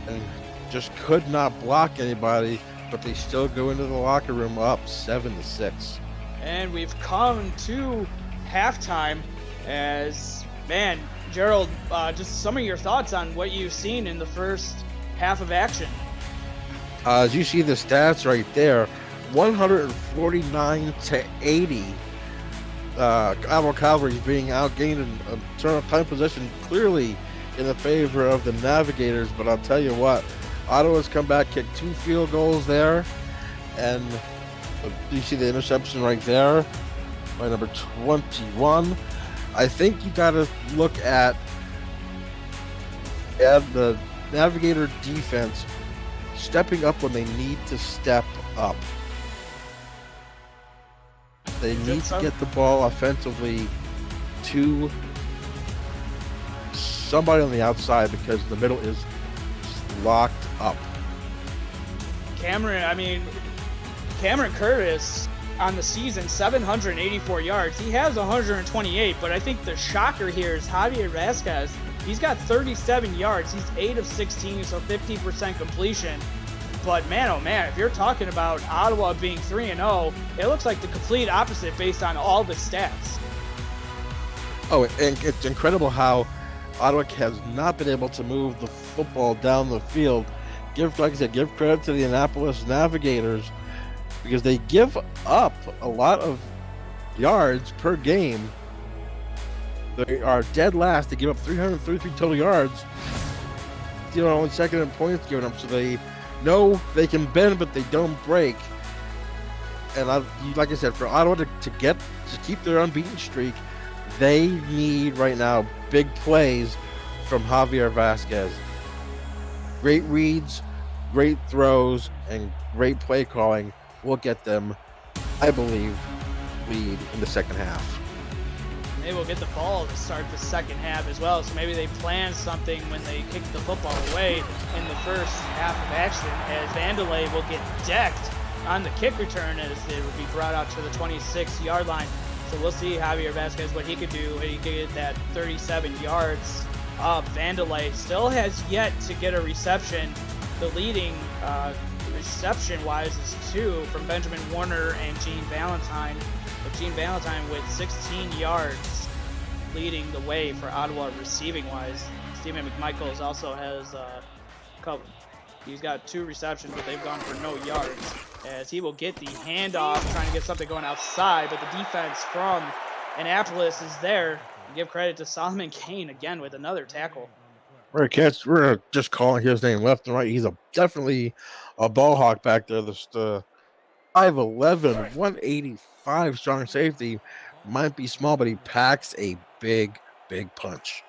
and just could not block anybody, but they still go into the locker room up 7-6. And we've come to halftime as, man, Gerald, just some of your thoughts on what you've seen in the first half of action. As you see the stats right there, 149-80. Ottawa Cavalry's being outgained in turn of time possession, clearly in the favor of the Navigators. But I'll tell you what, Ottawa's come back, kicked 2 field goals there, and you see the interception right there by number 21. I think you got to look at the Navigator defense stepping up when they need to step up. They need to get the ball offensively to somebody on the outside because the middle is locked up. Cameron Curtis on the season, 784 yards. He has 128, but I think the shocker here is Javier Vasquez. He's got 37 yards. He's 8 of 16, so 50% completion. But man, oh man, if you're talking about Ottawa being 3-0, it looks like the complete opposite based on all the stats. Oh, and it's incredible how Ottawa has not been able to move the football down the field. Like I said, give credit to the Annapolis Navigators because they give up a lot of yards per game. They are dead last. They give up 333 total yards. Still only 2nd in points given up, so they know they can bend, but they don't break. And like I said, for Ottawa to keep their unbeaten streak, they need right now big plays from Javier Vasquez. Great reads, great throws, and great play calling will get them, I believe, lead in the second half. They will get the ball to start the second half as well, so maybe they plan something when they kick the football away in the first half of action, as Vandelay will get decked on the kick return as it will be brought out to the 26-yard line. So we'll see Javier Vasquez, what he could do when he could get that 37 yards. Vandelay still has yet to get a reception. The leading reception-wise is 2 from Benjamin Warner and Gene Valentine. But Gene Valentine with 16 yards leading the way for Ottawa receiving-wise. Stephen McMichaels also has a couple. He's got 2 receptions, but they've gone for no yards. As he will get the handoff, trying to get something going outside, but the defense from Annapolis is there. Give credit to Solomon Kane again with another tackle. We're just calling his name left and right. He's definitely a ball hawk back there. This 5'11", 185 strong safety might be small, but he packs a big punch.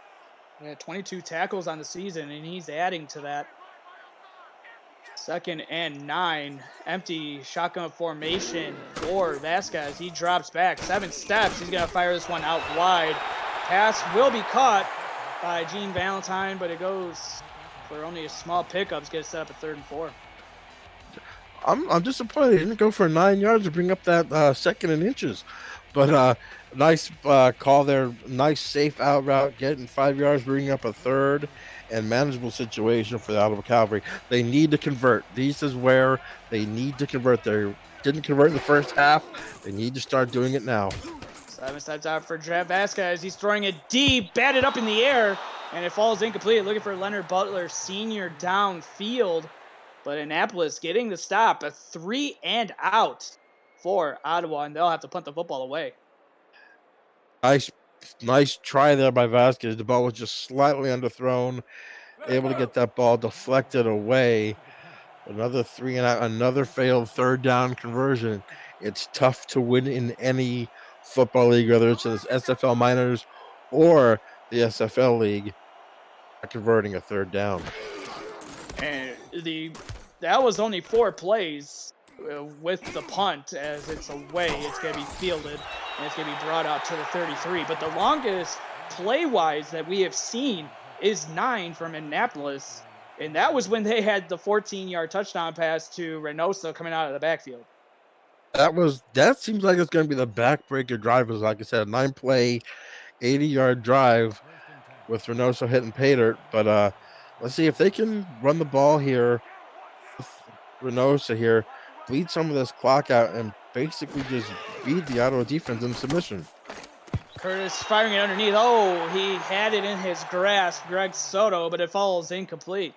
Yeah, 22 tackles on the season, and he's adding to that. 2nd and 9, empty shotgun formation for Vasquez. He drops back 7 steps. He's gonna fire this one out wide. Pass will be caught by Gene Valentine, but it goes for only a small pickup. It's gonna set up a 3rd and 4. I'm disappointed he didn't go for 9 yards to bring up that 2nd and inches, but nice call there. Nice safe out route, getting 5 yards, bringing up a 3rd and manageable situation for the Ottawa Cavalry. They need to convert. This is where they need to convert. They didn't convert in the first half. They need to start doing it now. 7 steps out for Jav Vasquez. He's throwing it deep, batted up in the air, and it falls incomplete. Looking for Leonard Butler Sr. downfield. But Annapolis getting the stop, a 3 and out for Ottawa, and they'll have to punt the football away. Nice try there by Vasquez. The ball was just slightly underthrown, able to get that ball deflected away. Another 3 and out, another failed 3rd down conversion. It's tough to win in any football league, whether it's in the SFL minors or the SFL league, converting a 3rd down. And that was only 4 plays with the punt, as it's away. It's going to be fielded. and it's going to be brought out to the 33. But the longest play-wise that we have seen is 9 from Annapolis, and that was when they had the 14-yard touchdown pass to Reynoso coming out of the backfield. That seems like it's going to be the backbreaker drive. Was like I said, a 9-play, 80-yard drive with Reynoso hitting pay dirt. But let's see if they can run the ball here. Reynoso here, bleed some of this clock out, and basically just beat the Ottawa defense in submission. Curtis firing it underneath. Oh, he had it in his grasp, Greg Soto, but it falls incomplete.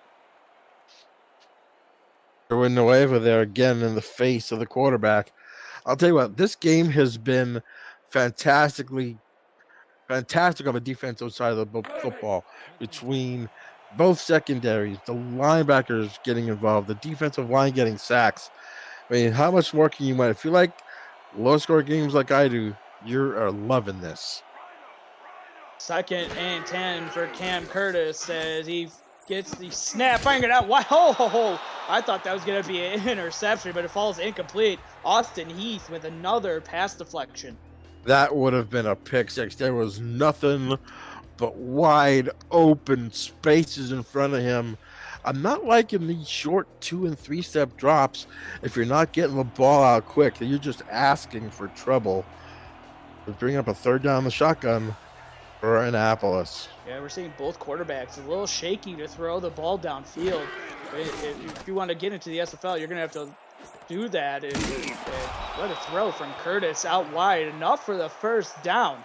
Nueva there again in the face of the quarterback. I'll tell you what, this game has been fantastic on the defensive side of the football between both secondaries, the linebackers getting involved, the defensive line getting sacks. I mean, how much more can you want? If you like low-score games like I do, you are loving this. 2nd and 10 for Cam Curtis as he gets the snap, firing it out. Wow, I thought that was going to be an interception, but it falls incomplete. Austin Heath with another pass deflection. That would have been a pick six. There was nothing but wide open spaces in front of him. I'm not liking these short 2- and 3-step drops. If you're not getting the ball out quick, you're just asking for trouble. We bring up a 3rd down the shotgun for Annapolis. Yeah, we're seeing both quarterbacks a little shaky to throw the ball downfield. If you want to get into the SFL, you're going to have to do that. And what a throw from Curtis out wide. Enough for the 1st down.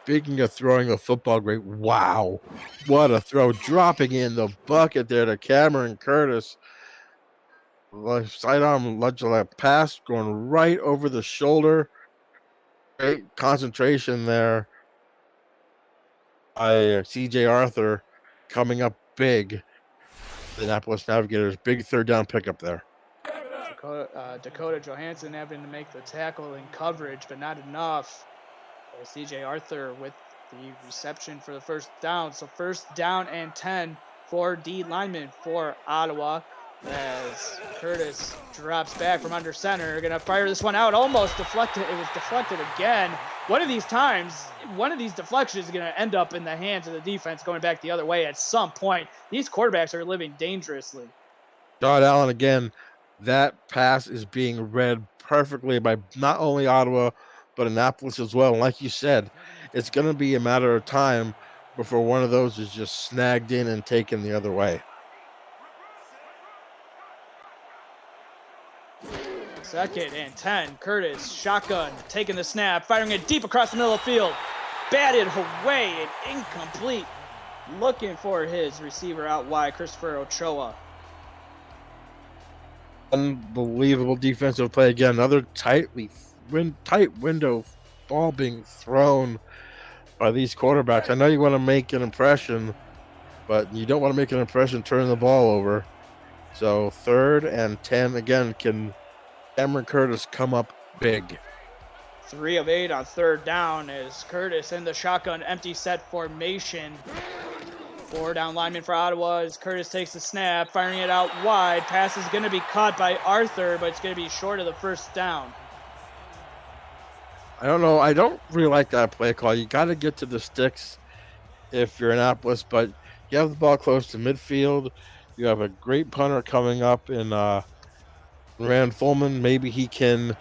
Speaking of throwing the football great, wow, what a throw. Dropping in the bucket there to Cameron Curtis. Sidearm like pass going right over the shoulder. Great concentration there by CJ Arthur coming up big. The Annapolis Navigators, big 3rd down pickup there. Dakota Johansson having to make the tackle in coverage, but not enough. CJ Arthur with the reception for the 1st down. So 1st down and 10 for D lineman for Ottawa as Curtis drops back from under center. Going to fire this one out. Almost deflected. It was deflected again. One of these times, one of these deflections is going to end up in the hands of the defense going back the other way at some point. These quarterbacks are living dangerously. Todd Allen again. That pass is being read perfectly by not only Ottawa, but Annapolis as well. And like you said, it's going to be a matter of time before one of those is just snagged in and taken the other way. 2nd and 10. Curtis, shotgun, taking the snap, firing it deep across the middle of the field. Batted away and incomplete. Looking for his receiver out wide, Christopher Ochoa. Unbelievable defensive play again. Another tight window ball being thrown by these quarterbacks. I know you want to make an impression, but you don't want to make an impression turning the ball over. So 3rd and 10 again. Can Cameron Curtis come up big? 3 of 8 on 3rd down as Curtis in the shotgun empty set formation. 4 down lineman for Ottawa as Curtis takes the snap, firing it out wide. Pass is going to be caught by Arthur, but it's going to be short of the 1st down. I don't know. I don't really like that play call. You got to get to the sticks if you're Annapolis, but you have the ball close to midfield. You have a great punter coming up in Rand Fulman. Maybe he can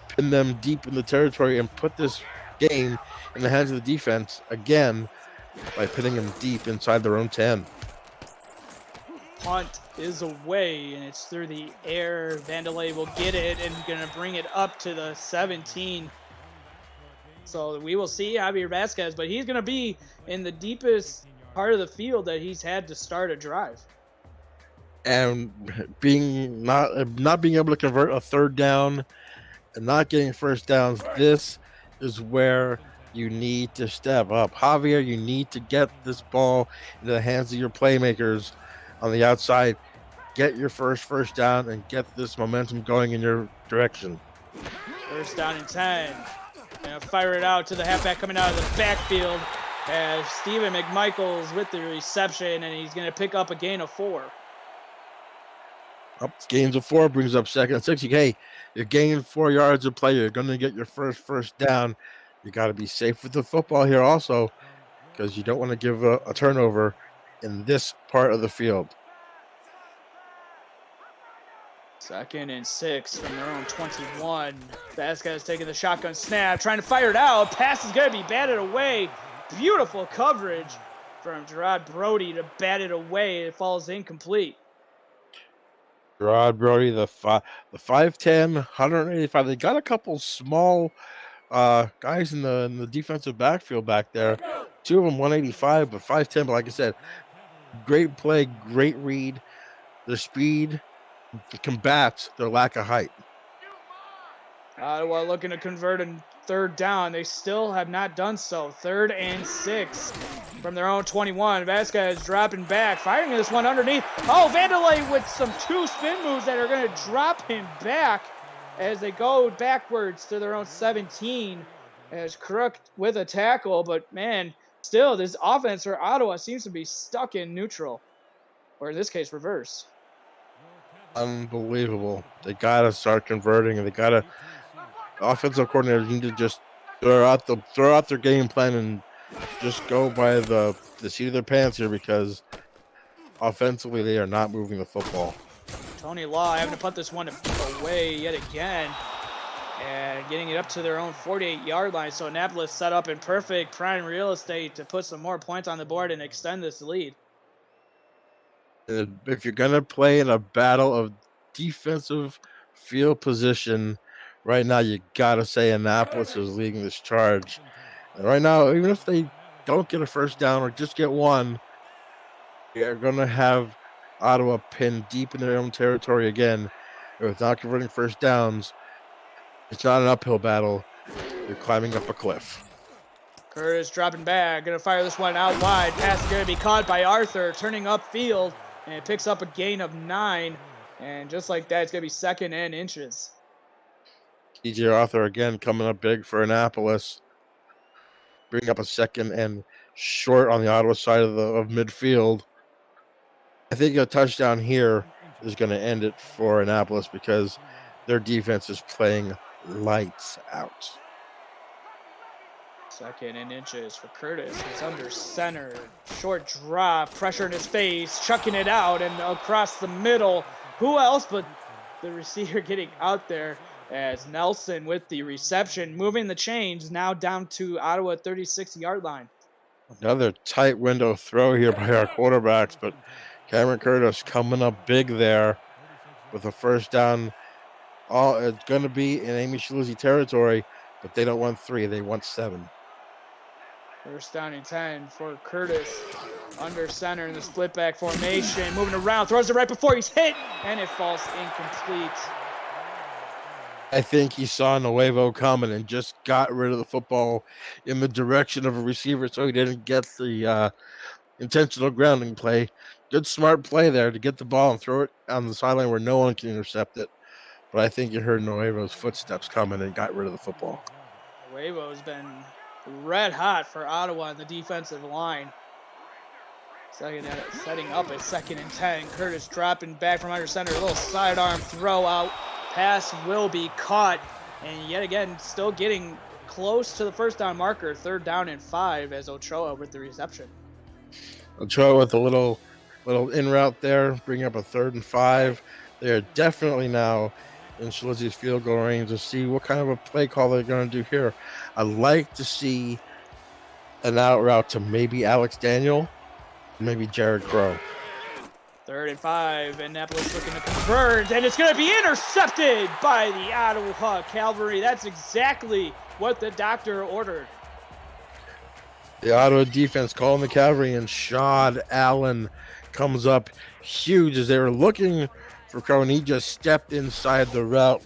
pin them deep in the territory and put this game in the hands of the defense again by pinning them deep inside their own 10. Punt is away, and it's through the air. Vandelay will get it and going to bring it up to the 17. So we will see Javier Vasquez, but he's going to be in the deepest part of the field that he's had to start a drive. And being not being able to convert a 3rd down and not getting 1st downs, this is where you need to step up. Javier, you need to get this ball into the hands of your playmakers on the outside. Get your first down and get this momentum going in your direction. 1st down and 10. Gonna fire it out to the halfback coming out of the backfield as Stephen McMichaels with the reception, and he's going to pick up a gain of 4. Up gains of 4 brings up 2nd and 6. Hey, you're gaining 4 yards of play. You're going to get your first down. You got to be safe with the football here also, because you don't want to give a turnover in this part of the field. 2nd and 6 from their own 21. Vasquez taking the shotgun snap, trying to fire it out. Pass is going to be batted away. Beautiful coverage from Gerard Brody to bat it away. It falls incomplete. Gerard Brody, the 5'10", 185. They got a couple small guys in the defensive backfield back there. 2 of them 185, but 5'10". But like I said, great play, great read. Their speed combats their lack of height. Ottawa looking to convert a 3rd down. They still have not done so. 3rd and 6 from their own 21. Vasquez dropping back, firing this one underneath. Oh, Vanderlei with some 2 spin moves that are going to drop him back as they go backwards to their own 17. As Crook with a tackle, but man, still this offense for Ottawa seems to be stuck in neutral, or in this case, reverse. Unbelievable. They got to start converting, and they got to offensive coordinators need to just throw out their game plan and just go by the seat of their pants here, because offensively they are not moving the football. Tony Law having to put this one away yet again and getting it up to their own 48-yard line. So Annapolis set up in perfect prime real estate to put some more points on the board and extend this lead. If you're going to play in a battle of defensive field position right now, you got to say Annapolis is leading this charge. And right now, even if they don't get a first down or just get one, they're going to have Ottawa pinned deep in their own territory again. Without converting first downs, it's not an uphill battle. They're climbing up a cliff. Curtis dropping back, going to fire this one out wide. Pass is going to be caught by Arthur, turning upfield, and it picks up a gain of 9. And just like that, it's going to be 2nd and inches. TJ Arthur again coming up big for Annapolis. Bring up a 2nd and short on the Ottawa side of midfield. I think a touchdown here is going to end it for Annapolis, because their defense is playing lights out. 2nd and inches for Curtis. He's under center. Short drop, pressure in his face, chucking it out and across the middle. Who else but the receiver getting out there, as Nelson with the reception, moving the chains now down to Ottawa 36-yard line. Another tight window throw here by our quarterbacks, but Cameron Curtis coming up big there with a first down. It's going to be in Amy Shaluzzi territory, but they don't want 3, they want 7. First down and 10 for Curtis. Under center in the split back formation, moving around, throws it right before he's hit, and it falls incomplete. I think he saw Nuevo coming and just got rid of the football in the direction of a receiver, so he didn't get the intentional grounding play. Good, smart play there to get the ball and throw it on the sideline where no one can intercept it. But I think you heard Nuevo's footsteps coming and got rid of the football. Nuevo's been red hot for Ottawa on the defensive line. Setting up a 2nd and 10. Curtis dropping back from under center. A little sidearm throw out. Pass will be caught. And yet again, still getting close to the first down marker. 3rd down and 5 as Ochoa with the reception. Ochoa with a little in route there, bringing up a 3rd and 5. They are definitely now in Shaluzzi's field goal range to see what kind of a play call they're going to do here. I'd like to see an out route to maybe Alex Daniel, maybe Jared Crow. 3rd and 5, Annapolis looking to convert, and it's going to be intercepted by the Ottawa Cavalry. That's exactly what the doctor ordered. The Ottawa defense calling the Cavalry, and Shad Allen comes up huge as they were looking for Crow, and he just stepped inside the route.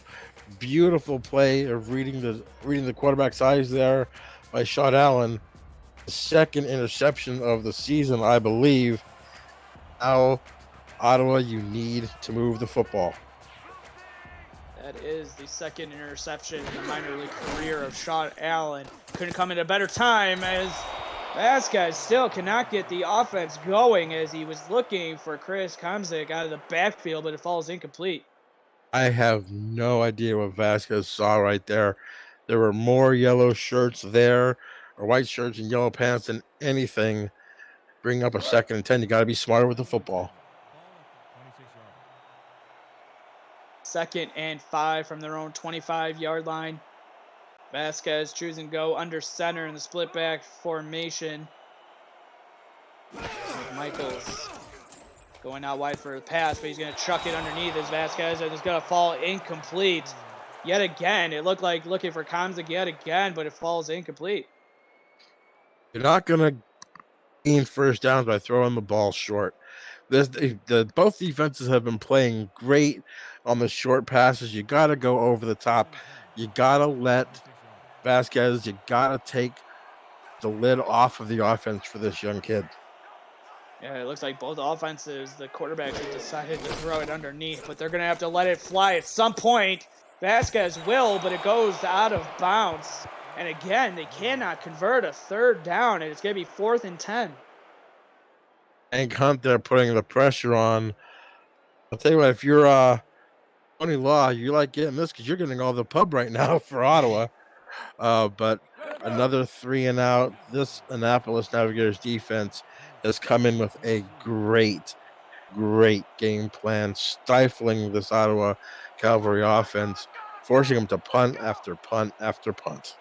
Beautiful play of reading the quarterback's eyes there by Shad Allen. The 2nd interception of the season, I believe. Now, Ottawa, you need to move the football. That is the 2nd interception in the minor league career of Shad Allen. Couldn't come at a better time as Vasquez still cannot get the offense going as he was looking for Chris Komzik out of the backfield, but it falls incomplete. I have no idea what Vasquez saw right there. There were more yellow shirts there, or white shirts and yellow pants than anything. Bring up a 2nd and 10. You got to be smarter with the football. 2nd and 5 from their own 25-yard line. Vasquez choosing go under center in the split back formation. Michaels going out wide for a pass, but he's going to chuck it underneath as Vasquez, and it's going to fall incomplete. Yet again, it looked like looking for Komzik yet again, but it falls incomplete. You're not going to gain first downs by throwing the ball short. Both defenses have been playing great on the short passes. You got to go over the top. You got to let Vasquez, you got to take the lid off of the offense for this young kid. Yeah, it looks like both offenses, the quarterbacks have decided to throw it underneath, but they're going to have to let it fly at some point. Vasquez will, but it goes out of bounds. And again, they cannot convert a 3rd down, and it's going to be 4th and 10. And Hunt, they're putting the pressure on. I'll tell you what, if you're Tony Law, you like getting this because you're getting all the pub right now for Ottawa. But another 3 and out. This Annapolis Navigators defense has come in with a great game plan, stifling this Ottawa Cavalry offense, forcing them to punt after punt after punt.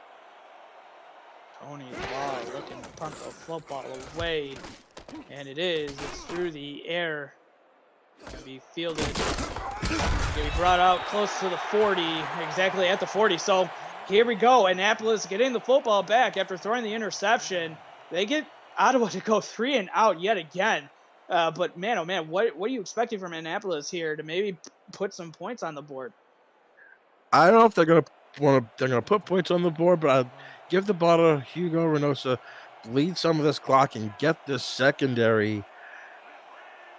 Tony Law looking to punt the football away, and it's through the air. Gonna be fielded. Gonna be brought out close to the 40, exactly at the 40. So here we go. Annapolis getting the football back after throwing the interception. They get Ottawa to go 3 and out yet again. But man, oh man, what are you expecting from Annapolis here to maybe put some points on the board? I don't know if they're gonna put points on the board, but I'd give the ball to Hugo Reynosa, lead some of this clock, and get this secondary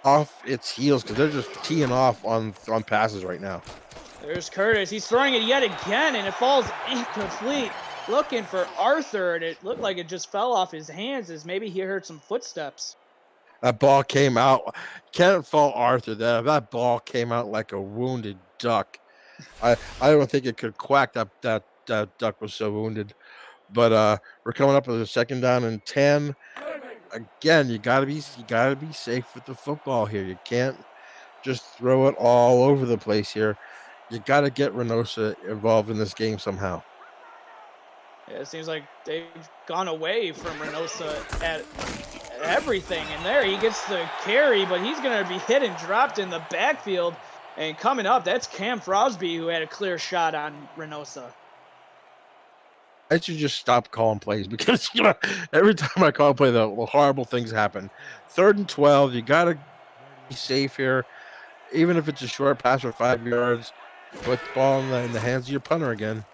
off its heels because they're just teeing off on passes right now. There's Curtis. He's throwing it yet again, and it falls incomplete. Looking for Arthur, and it looked like it just fell off his hands as maybe he heard some footsteps. That ball came out. Can't fault Arthur. That ball came out like a wounded duck. I don't think it could quack. That duck was so wounded. But we're coming up with a 2nd down and 10. Again, you gotta be safe with the football here. You can't just throw it all over the place here. You gotta get Reynosa involved in this game somehow. Yeah, it seems like they've gone away from Reynosa at everything, and there he gets the carry, but he's going to be hit and dropped in the backfield. And coming up, that's Cam Frosby, who had a clear shot on Reynosa. I should just stop calling plays because every time I call a play, the horrible things happen. 3rd and 12, you gotta be safe here, even if it's a short pass for 5 yards. Put the ball in the hands of your punter again.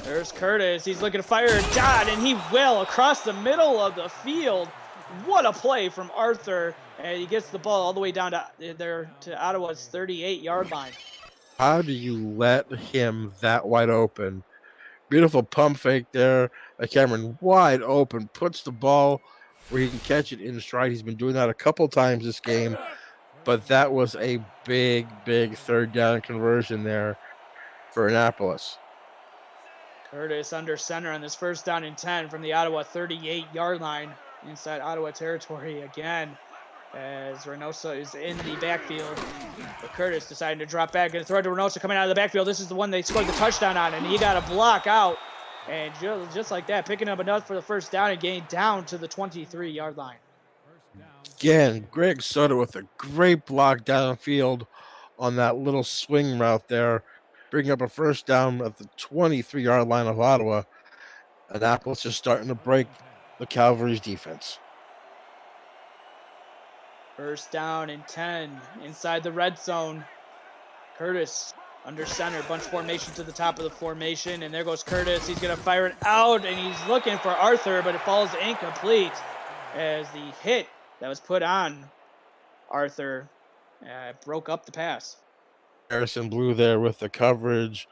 There's Curtis. He's looking to fire a dot, and he will across the middle of the field. What a play from Arthur, and he gets the ball all the way down to Ottawa's 38-yard line. How do you let him that wide open? Beautiful pump fake there. Cameron wide open, puts the ball where he can catch it in stride. He's been doing that a couple times this game, but that was a big 3rd down conversion there for Annapolis. Curtis under center on this 1st down and 10 from the Ottawa 38-yard line inside Ottawa territory again as Reynosa is in the backfield. But Curtis decided to drop back and throw to Reynosa coming out of the backfield. This is the one they scored the touchdown on, and he got a block out. And just like that, picking up enough for the 1st down and getting down to the 23-yard line. Again, Greg Soto with a great block downfield on that little swing route there, bringing up a 1st down at the 23-yard line of Ottawa. Annapolis is starting to break the Cavalry's defense. 1st down and 10 inside the red zone. Curtis under center, bunch formation to the top of the formation, and there goes Curtis. He's going to fire it out, and he's looking for Arthur, but it falls incomplete as the hit that was put on Arthur broke up the pass. Harrison Blue there with the coverage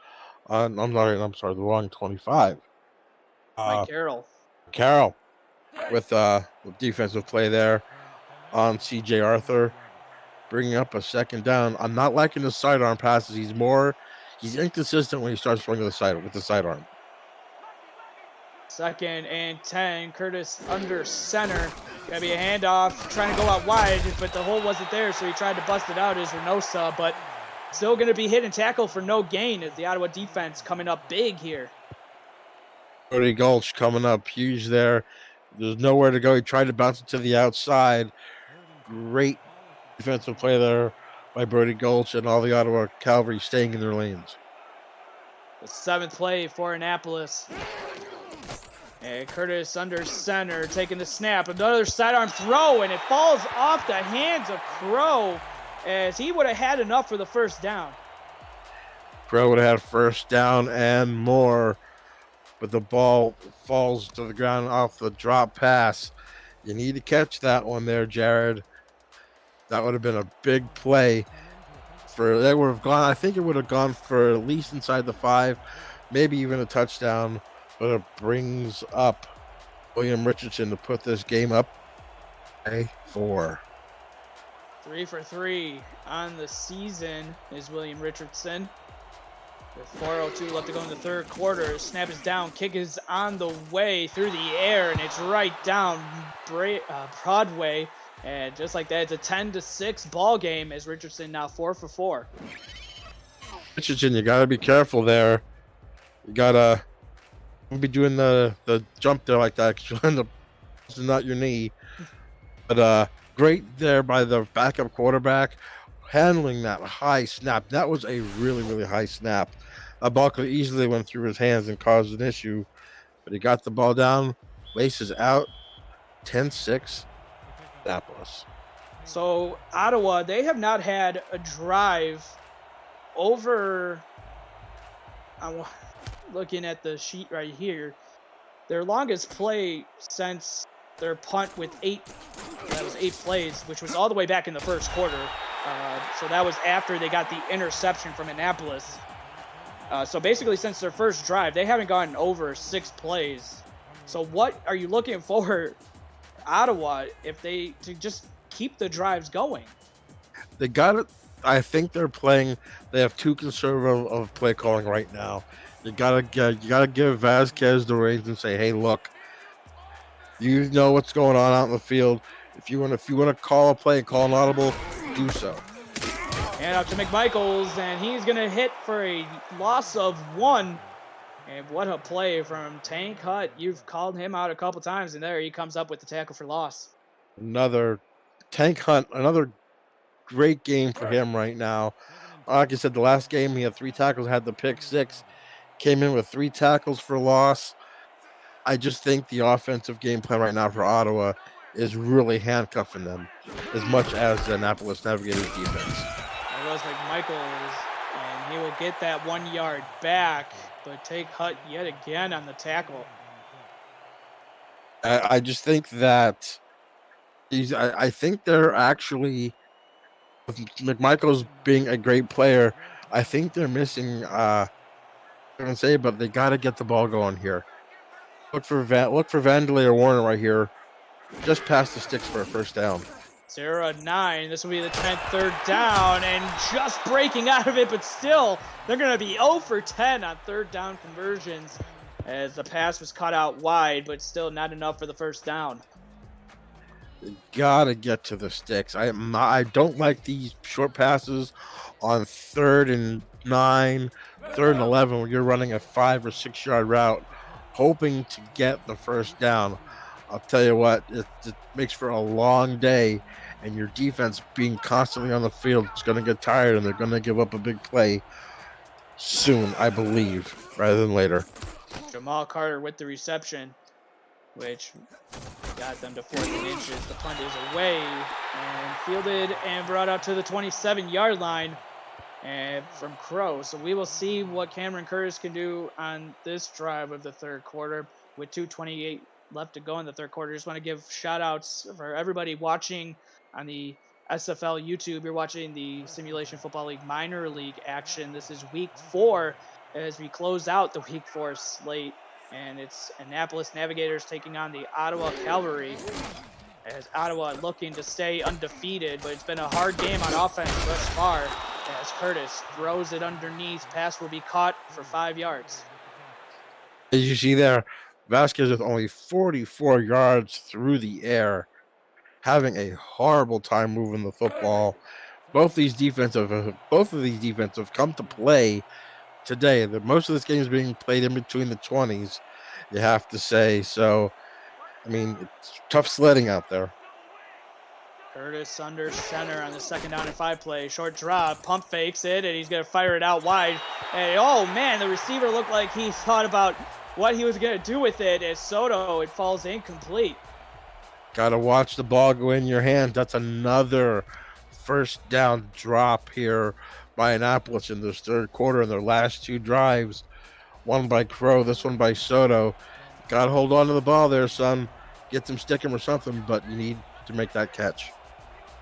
on, I'm sorry, the wrong 25. Mike Carroll. Carroll. with defensive play there on CJ Arthur, bringing up a second down. I'm not liking the sidearm passes. He's inconsistent when he starts throwing to the side with the sidearm. 2nd and 10. Curtis under center. Gonna be a handoff, trying to go out wide, but the hole wasn't there, so he tried to bust it out as Reynosa, but still gonna be hit and tackle for no gain as the Ottawa defense coming up big here. Brody Gulch coming up huge there. There's nowhere to go. He tried to bounce it to the outside. Great defensive play there by Brody Gulch and all the Ottawa Cavalry staying in their lanes. The 7th play for Annapolis. And Curtis under center, taking the snap. Another sidearm throw, and it falls off the hands of Crow as he would have had enough for the first down. Crow would have had first down and more, but the ball falls to the ground off the drop pass. You need to catch that one there, Jared. That would have been a big play. They would have gone, I think it would have gone for at least inside the 5, maybe even a touchdown. But it brings up William Richardson to put this game up by 4. 3 for 3 on the season is William Richardson. With 4:02 left to go in the third quarter. Snap is down. Kick is on the way through the air, and it's right down Broadway. And just like that, it's a 10-6 ball game as Richardson now 4 for 4. Richardson, you got to be careful there. You got to be doing the jump there like that because you'll end up not your knee. But great there by the backup quarterback handling that high snap. That was a really, really high snap. A ball could easily went through his hands and caused an issue, but he got the ball down, laces out, 10-6, Annapolis. So Ottawa, they have not had a drive over. I'm looking at the sheet right here. Their longest play since their punt with 8 plays, which was all the way back in the first quarter. So that was after they got the interception from Annapolis. So basically, since their first drive, they haven't gotten over 6 plays. So what are you looking for, Ottawa, if they to just keep the drives going? They got it. I think they're playing. They have too conservative of play calling right now. You gotta give Vasquez the reins and say, hey, look, you know what's going on out in the field. If you want to call a play, call an audible, do so. And out to McMichaels, and he's going to hit for a loss of 1. And what a play from Tank Hutt. You've called him out a couple times, and there he comes up with the tackle for loss. Another Tank Hunt, another great game for him right now. Like I said, the last game he had 3 tackles, had the pick 6, came in with 3 tackles for loss. I just think the offensive game plan right now for Ottawa is really handcuffing them as much as the Annapolis Navigators defense. There goes McMichaels, and he will get that 1 yard back, but take Hutt yet again on the tackle. I just think that I think they're actually, with McMichaels being a great player, I think they're missing. I don't say, but they got to get the ball going here. Look for Vandalay or Warner right here, just past the sticks for a first down. 0-9. This will be the 10th third down, and just breaking out of it, but still, they're going to be 0 for 10 on third down conversions as the pass was caught out wide, but still not enough for the first down. You gotta get to the sticks. I don't like these short passes on 3rd and 9, 3rd and 11 when you're running a 5 or 6 yard route, hoping to get the first down. I'll tell you what, it makes for a long day, and your defense being constantly on the field is going to get tired, and they're going to give up a big play soon, I believe, rather than later. Jamal Carter with the reception, which got them to 4th and inches. The punt is away and fielded and brought up to the 27-yard line and from Crow. So we will see what Cameron Curtis can do on this drive of the third quarter with 2:28 left to go in the third quarter. Just want to give shout outs for everybody watching on the SFL YouTube. You're watching the Simulation Football League minor league action. This is week 4 as we close out the week 4 slate And it's Annapolis Navigators taking on the Ottawa Cavalry, as Ottawa looking to stay undefeated, but it's been a hard game on offense thus far, as Curtis throws it underneath. Pass will be caught for 5 yards. As you see there, Vasquez with only 44 yards through the air, having a horrible time moving the football. Both of these defensive come to play today. Most of this game is being played in between the 20s, you have to say. So, I mean, it's tough sledding out there. Curtis under center on the 2nd down and 5 play. Short drop, pump fakes it, and he's going to fire it out wide. And oh man, the receiver looked like he thought about what he was going to do with it. As Soto, it falls incomplete. Got to watch the ball go in your hands. That's another first down drop here by Annapolis in this third quarter in their last 2 drives. One by Crow, this one by Soto. Got to hold on to the ball there, son. Get some stickum or something, but you need to make that catch.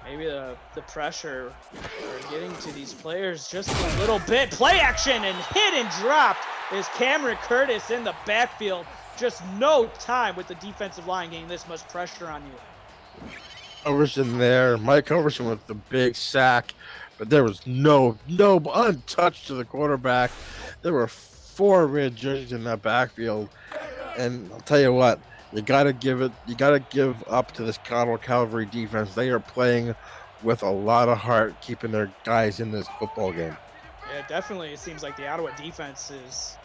Maybe the pressure are getting to these players just a little bit. Play action and hit and dropped is Cameron Curtis in the backfield. Just no time with the defensive line getting this much pressure on you. Overson there. Mike Overson with the big sack, but there was no untouched to the quarterback. There were 4 red jerseys in that backfield, and I'll tell you what, you gotta give up to this Ottawa Cavalry defense. They are playing with a lot of heart, keeping their guys in this football game. Yeah, definitely. It seems like the Ottawa defense is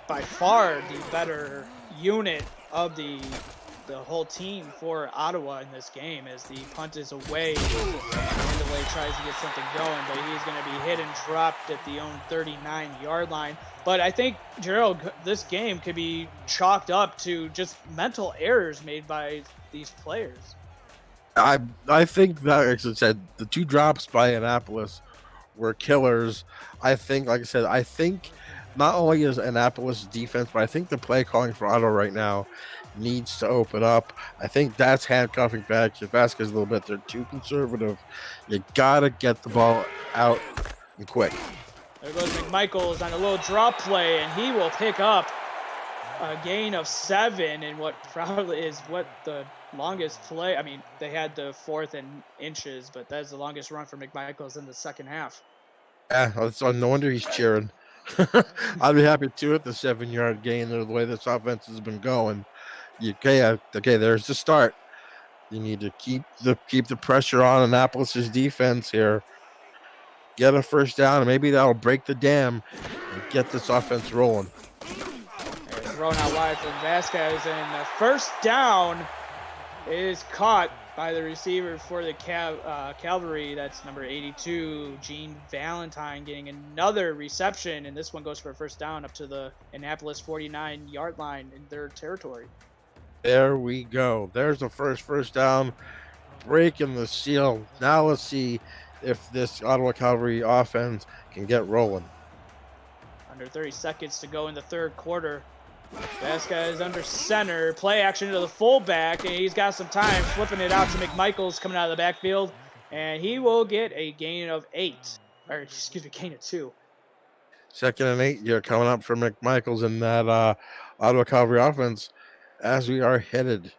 by far the better unit of the whole team for Ottawa in this game, as the punt is away and Underway tries to get something going, but he's going to be hit and dropped at the own 39-yard line. But I think, Gerald, this game could be chalked up to just mental errors made by these players. I think that, like I said, the 2 drops by Annapolis were killers. I think, like I said, not only is Annapolis defense, but I think the play calling for Ottawa right now needs to open up. I think that's handcuffing Vasquez a little bit. They're too conservative. You gotta get the ball out and quick. There goes McMichaels on a little drop play, and he will pick up a gain of 7 in what probably is what the longest play. I mean, they had the 4th and inches, but that's the longest run for McMichaels in the second half. Yeah, so no wonder he's cheering. I'd be happy too at the 7-yard gain. The way this offense has been going. Okay, there's the start. You need to keep the pressure on Annapolis's defense here. Get a first down, and maybe that'll break the dam and get this offense rolling. Thrown out wide from Vasquez, and the first down is caught by the receiver for the Cavalry. That's number 82, Gene Valentine, getting another reception, and this one goes for a first down up to the Annapolis 49-yard line in their territory. There we go. There's the first down, breaking the seal. Now let's see if this Ottawa Cavalry offense can get rolling. Under 30 seconds to go in the third quarter. Vasquez under center, play action to the fullback, and he's got some time, flipping it out to McMichaels coming out of the backfield, and he will get a gain of 2. Second and 8 here coming up for McMichaels in that Ottawa Cavalry offense as we are headed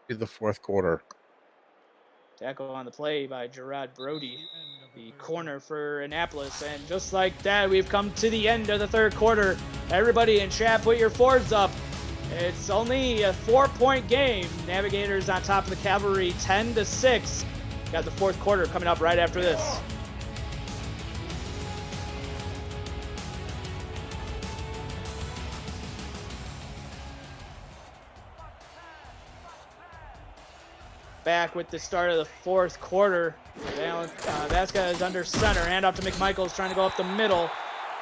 to the fourth quarter. Tackle on the play by Gerard Brody, the corner for Annapolis. And just like that, we've come to the end of the third quarter. Everybody in chat, put your fours up. It's only a 4-point game. Navigators on top of the Cavalry, 10-6. Got the fourth quarter coming up right after this. Back with the start of the fourth quarter. Vasquez under center, hand off to McMichaels, trying to go up the middle,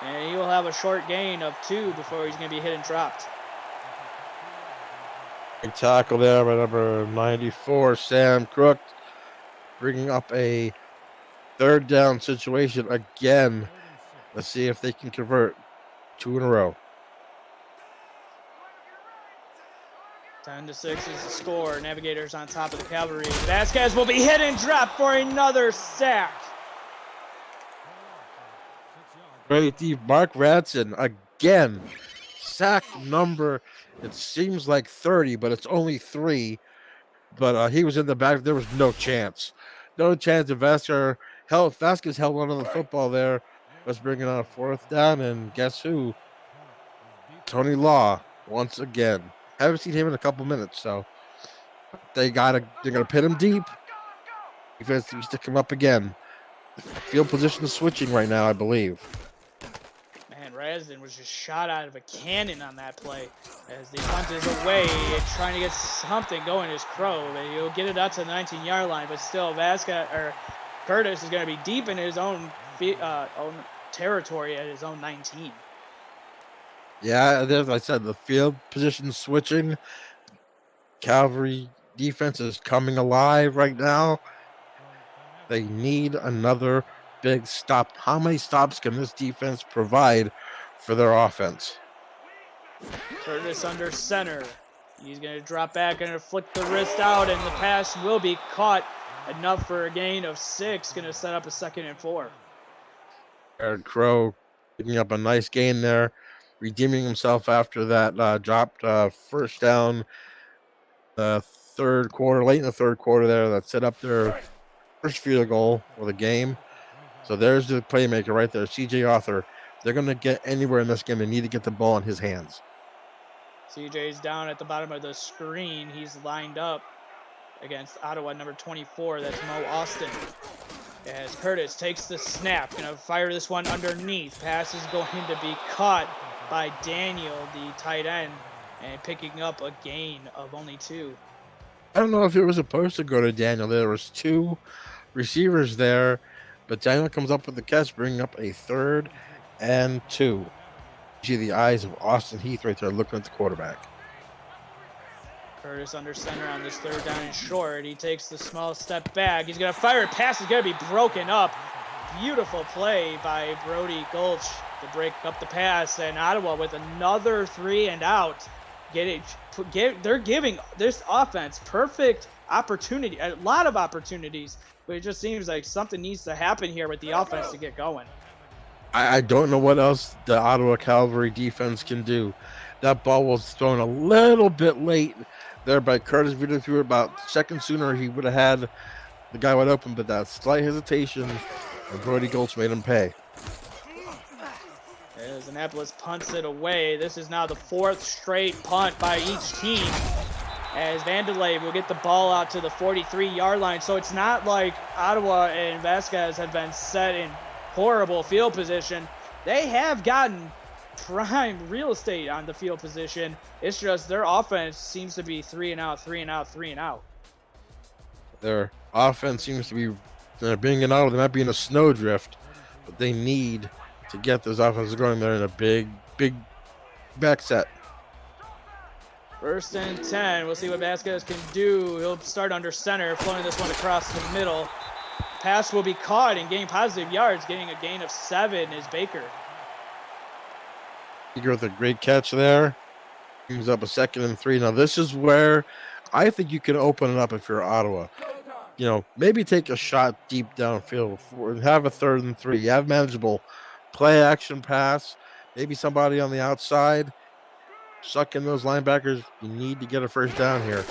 and he will have a short gain of 2 before he's going to be hit and dropped. Big tackle there by number 94, Sam Crook, bringing up a third down situation again. Let's see if they can convert 2 in a row. 10-6 is the score. Navigators on top of the Cavalry. Vasquez will be hit and dropped for another sack. Great deep. Mark Radson again exact number. It seems like 30, but it's only 3. But he was in the back. There was no chance. No chance if Vasquez held on to the football there. Let's bring it on a 4th down. And guess who? Tony Law, once again. Haven't seen him in a couple minutes, so they're gonna pit him deep. Defense needs to come up again. Field position is switching right now, I believe. Man, Rasden was just shot out of a cannon on that play as the punt is away, trying to get something going as Crow. He'll get it up to the 19-yard line, but still Curtis is going to be deep in his own territory at his own 19. Yeah, as I said, the field position switching. Cavalry defense is coming alive right now. They need another big stop. How many stops can this defense provide for their offense? Curtis under center. He's going to drop back and flick the wrist out, and the pass will be caught. Enough for a gain of 6. Going to set up a 2nd and 4. Eric Crow picking up a nice gain there, redeeming himself after that dropped first down the third quarter, late in the third quarter there, that set up their first field goal for the game. So there's the playmaker right there, CJ Arthur. If they're going to get anywhere in this game, they need to get the ball in his hands. CJ's down at the bottom of the screen. He's lined up against Ottawa, number 24. That's Mo Austin. As Curtis takes the snap, going to fire this one underneath. Pass is going to be caught by Daniel, the tight end, and picking up a gain of only 2. I don't know if it was supposed to go to Daniel. There was 2 receivers there, but Daniel comes up with the catch, bringing up a 3rd and 2. You see the eyes of Austin Heath right there looking at the quarterback. Curtis under center on this 3rd down and short. He takes the small step back. He's going to fire a pass. Is going to be broken up. Beautiful play by Brody Gulch to break up the pass. And Ottawa with another 3 and out. They're giving this offense perfect opportunity, a lot of opportunities, but it just seems like something needs to happen here with the offense to get going. I don't know what else the Ottawa Cavalry defense can do. That ball was thrown a little bit late there by Curtis. If he threw it about a second sooner, he would have had the guy wide open, but that slight hesitation, and Brody Gulch made him pay. As Annapolis punts it away. This is now the 4th straight punt by each team. As Vandelay will get the ball out to the 43-yard line. So it's not like Ottawa and Vasquez have been set in horrible field position. They have gotten prime real estate on the field position. It's just their offense seems to be 3 and out, 3 and out, 3 and out. Their offense seems to be being an out. They might be in a snowdrift, but they need to get those offenses going there in a big back set. 1st and 10. We'll see what Vasquez can do. He'll start under center, floating this one across the middle. Pass will be caught and gain positive yards, getting a gain of 7 is Baker. Baker with a great catch there. Brings up a 2nd and 3. Now this is where I think you can open it up if you're Ottawa. Maybe take a shot deep downfield and have a 3rd and 3. You have manageable play action pass. Maybe somebody on the outside. Suck in those linebackers. You need to get a 1st down here.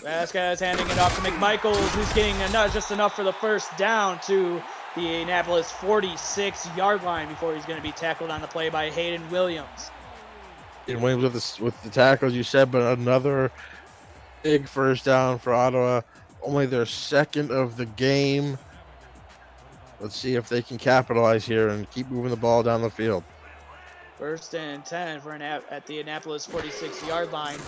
Vasquez handing it off to McMichaels, who's getting just enough for the 1st down to the Annapolis 46-yard line before he's going to be tackled on the play by Hayden Williams. And Williams with the tackles, you said, but another big 1st down for Ottawa. Only their 2nd of the game. Let's see if they can capitalize here and keep moving the ball down the field. 1st and 10 at the Annapolis 46-yard line.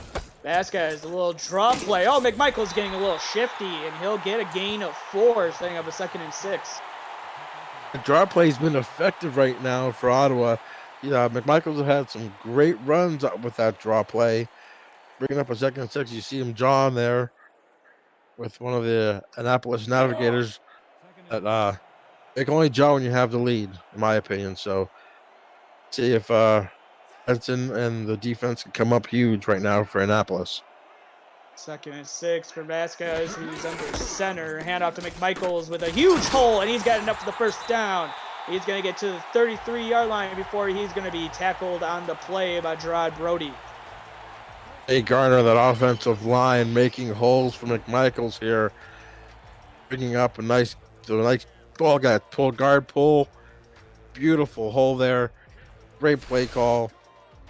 Vasquez, a little draw play. Oh, McMichael's getting a little shifty, and he'll get a gain of 4, setting up a 2nd and 6. The draw play's been effective right now for Ottawa. McMichael's have had some great runs with that draw play. Bringing up a 2nd and 6, you see him drawing there with one of the Annapolis Navigators. That they can only draw when you have the lead, in my opinion. So see if Edson and the defense can come up huge right now for Annapolis. 2nd and 6 for Vasquez, who's under center. Hand off to McMichaels with a huge hole, and he's got enough for the 1st down. He's going to get to the 33-yard line before he's going to be tackled on the play by Gerard Brody. Hey, Garner, that offensive line making holes for McMichaels here. Picking up a nice ball, got guard pull. Beautiful hole there. Great play call.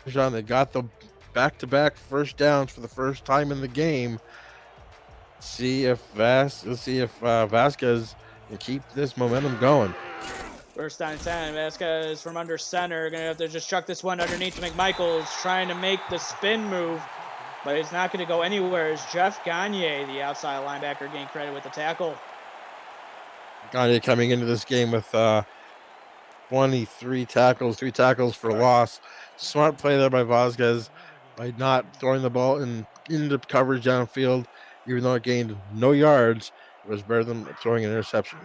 John, they got the back-to-back first downs for the first time in the game. Let's see if Vasquez can keep this momentum going. First down 10. Vasquez from under center. Going to have to just chuck this one underneath to McMichaels, trying to make the spin move, but it's not going to go anywhere as Jeff Gagne, the outside linebacker, gained credit with the tackle. Gagne coming into this game with 23 tackles, 3 tackles for loss. Smart play there by Vasquez by not throwing the ball into coverage downfield, even though it gained no yards. It was better than throwing an interception.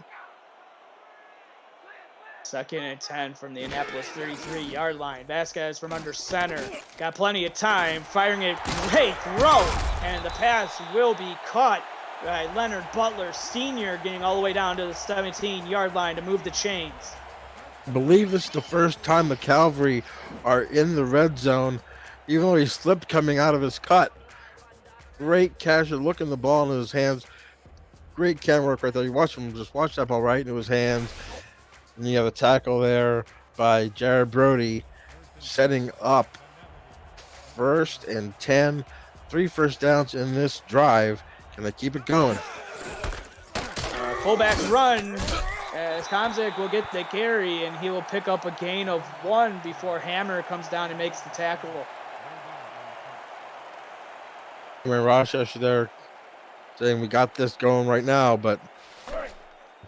2nd and 10 from the Annapolis 33-yard line. Vasquez from under center. Got plenty of time, firing a great throw, and the pass will be caught by Leonard Butler Sr., getting all the way down to the 17-yard line to move the chains. I believe this is the first time the Cavalry are in the red zone, even though he slipped coming out of his cut. Great casual look in the ball in his hands. Great camera work right there. You watch him just watch that ball right into his hands. And you have a tackle there by Jared Brody, setting up 1st and 10. 3 first downs in this drive. Can they keep it going? Fullback run as Komzik will get the carry, and he will pick up a gain of 1 before Hammer comes down and makes the tackle. Rochester there saying we got this going right now, but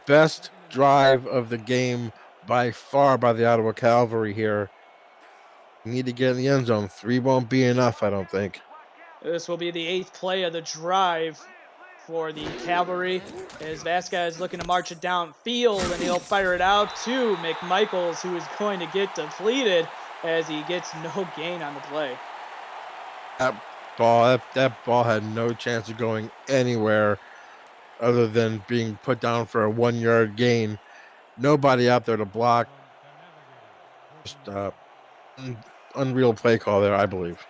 best drive of the game by far by the Ottawa Cavalry here. We need to get in the end zone. 3 won't be enough, I don't think. This will be the 8th play of the drive for the Cavalry as Vasquez looking to march it downfield, and he'll fire it out to McMichaels, who is going to get depleted as he gets no gain on the play. That ball had no chance of going anywhere other than being put down for a 1-yard gain. Nobody out there to block. Just unreal play call there, I believe.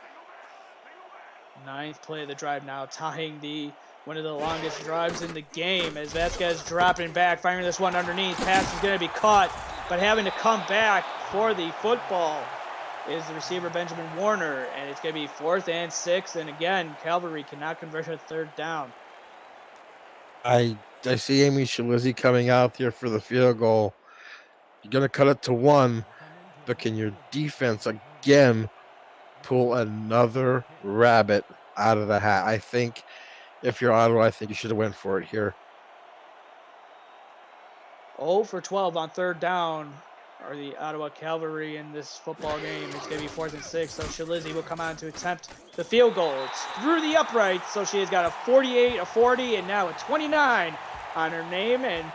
9th play of the drive now, tying one of the longest drives in the game as Vasquez dropping back, firing this one underneath. Pass is going to be caught, but having to come back for the football is the receiver Benjamin Warner, and it's going to be 4th and 6, and again, Cavalry cannot convert a 3rd down. I see Amy Shalizzi coming out here for the field goal. You're going to cut it to 1, but can your defense again pull another rabbit out of the hat? I think if you're Ottawa, I think you should have went for it here. 0 for 12 on 3rd down are the Ottawa Cavalry in this football game. It's going to be 4th and 6, so Shalizzi will come on to attempt the field goal. It's through the uprights, so she has got a 48, a 40, and now a 29 on her name, and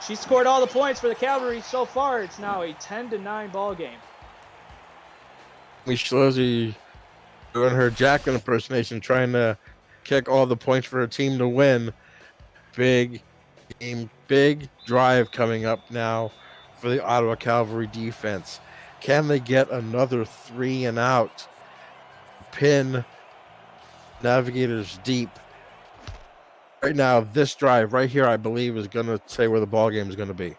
she scored all the points for the Cavalry so far. It's now a 10-9 ball game. Shalizzi doing her Jacqueline impersonation, trying to kick all the points for her team to win. Big game, big drive coming up now for the Ottawa Cavalry defense. Can they get another 3 and out? Pin Navigators deep. Right now, this drive right here, I believe, is going to say where the ball game is going to be.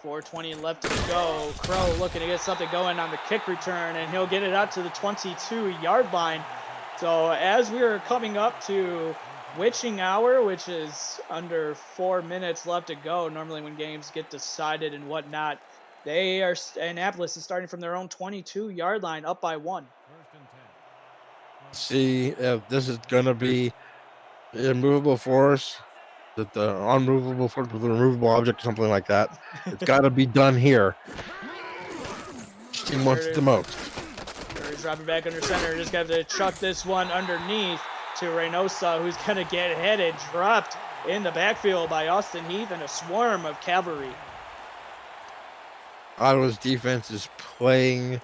4:20 left to go. Crow looking to get something going on the kick return, and he'll get it out to the 22-yard line. So as we are coming up to witching hour, which is under 4 minutes left to go, normally when games get decided and whatnot, Annapolis is starting from their own 22-yard line, up by 1. See if this is going to be immovable force, that the unmovable force with a removable object or something like that. It's got to be done here. Team wants it the most. He's dropping back under center. Just got to chuck this one underneath to Reynosa, who's going to get headed, dropped in the backfield by Austin Heath and a swarm of cavalry. Ottawa's defense is playing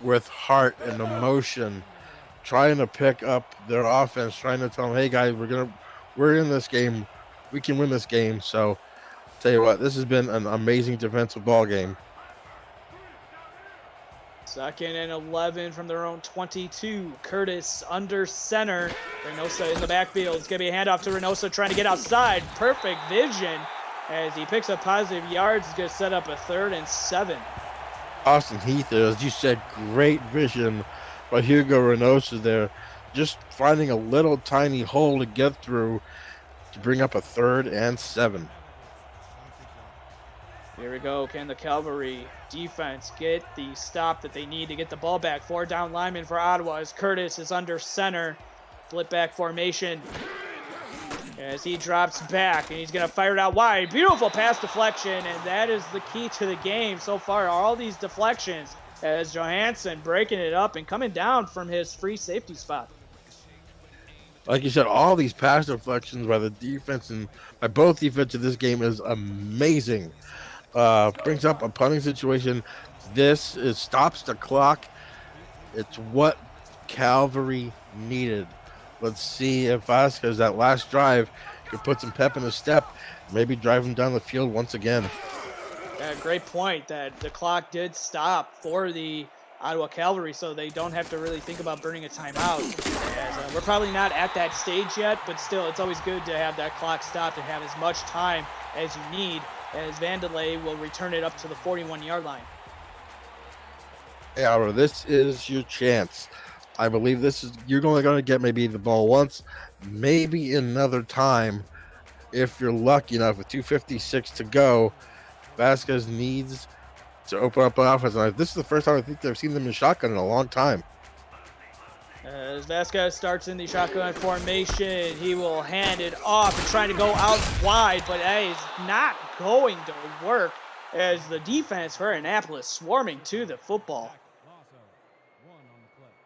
with heart and emotion, trying to pick up their offense, trying to tell them, hey guys, we're in this game. We can win this game. So Tell you what, this has been an amazing defensive ball game. 2nd and 11 from their own 22. Curtis under center. Reynosa in the backfield. It's going to be a handoff to Reynosa trying to get outside. Perfect vision as he picks up positive yards. He's going to set up a 3rd and 7. Austin Heath, as you said, great vision by Hugo Reynosa there. Just finding a little tiny hole to get through to bring up a 3rd and 7. Here we go. Can the Cavalry defense get the stop that they need to get the ball back? 4 down linemen for Ottawa as Curtis is under center. Flip back formation as he drops back, and he's going to fire it out wide. Beautiful pass deflection, and that is the key to the game so far. All these deflections as Johansson breaking it up and coming down from his free safety spot. Like you said, all these pass deflections by the defense and by both defense in this game is amazing. Brings up a punting situation. This stops the clock. It's what Cavalry needed. Let's see if Vasquez, that last drive, could put some pep in his step, maybe drive him down the field once again. Yeah, great point that the clock did stop for the Ottawa Cavalry, so they don't have to really think about burning a timeout. As, we're probably not at that stage yet, but still, it's always good to have that clock stopped and have as much time as you need, as Vandelay will return it up to the 41-yard line. Hey, Albert, this is your chance. I believe you're only going to get maybe the ball once, maybe another time. If you're lucky enough with 2:56 to go, Vasquez needs to open up an offense. And this is the first time I think they've seen them in shotgun in a long time. As Vasquez starts in the shotgun formation, he will hand it off and trying to go out wide, but that is not going to work as the defense for Annapolis swarming to the football.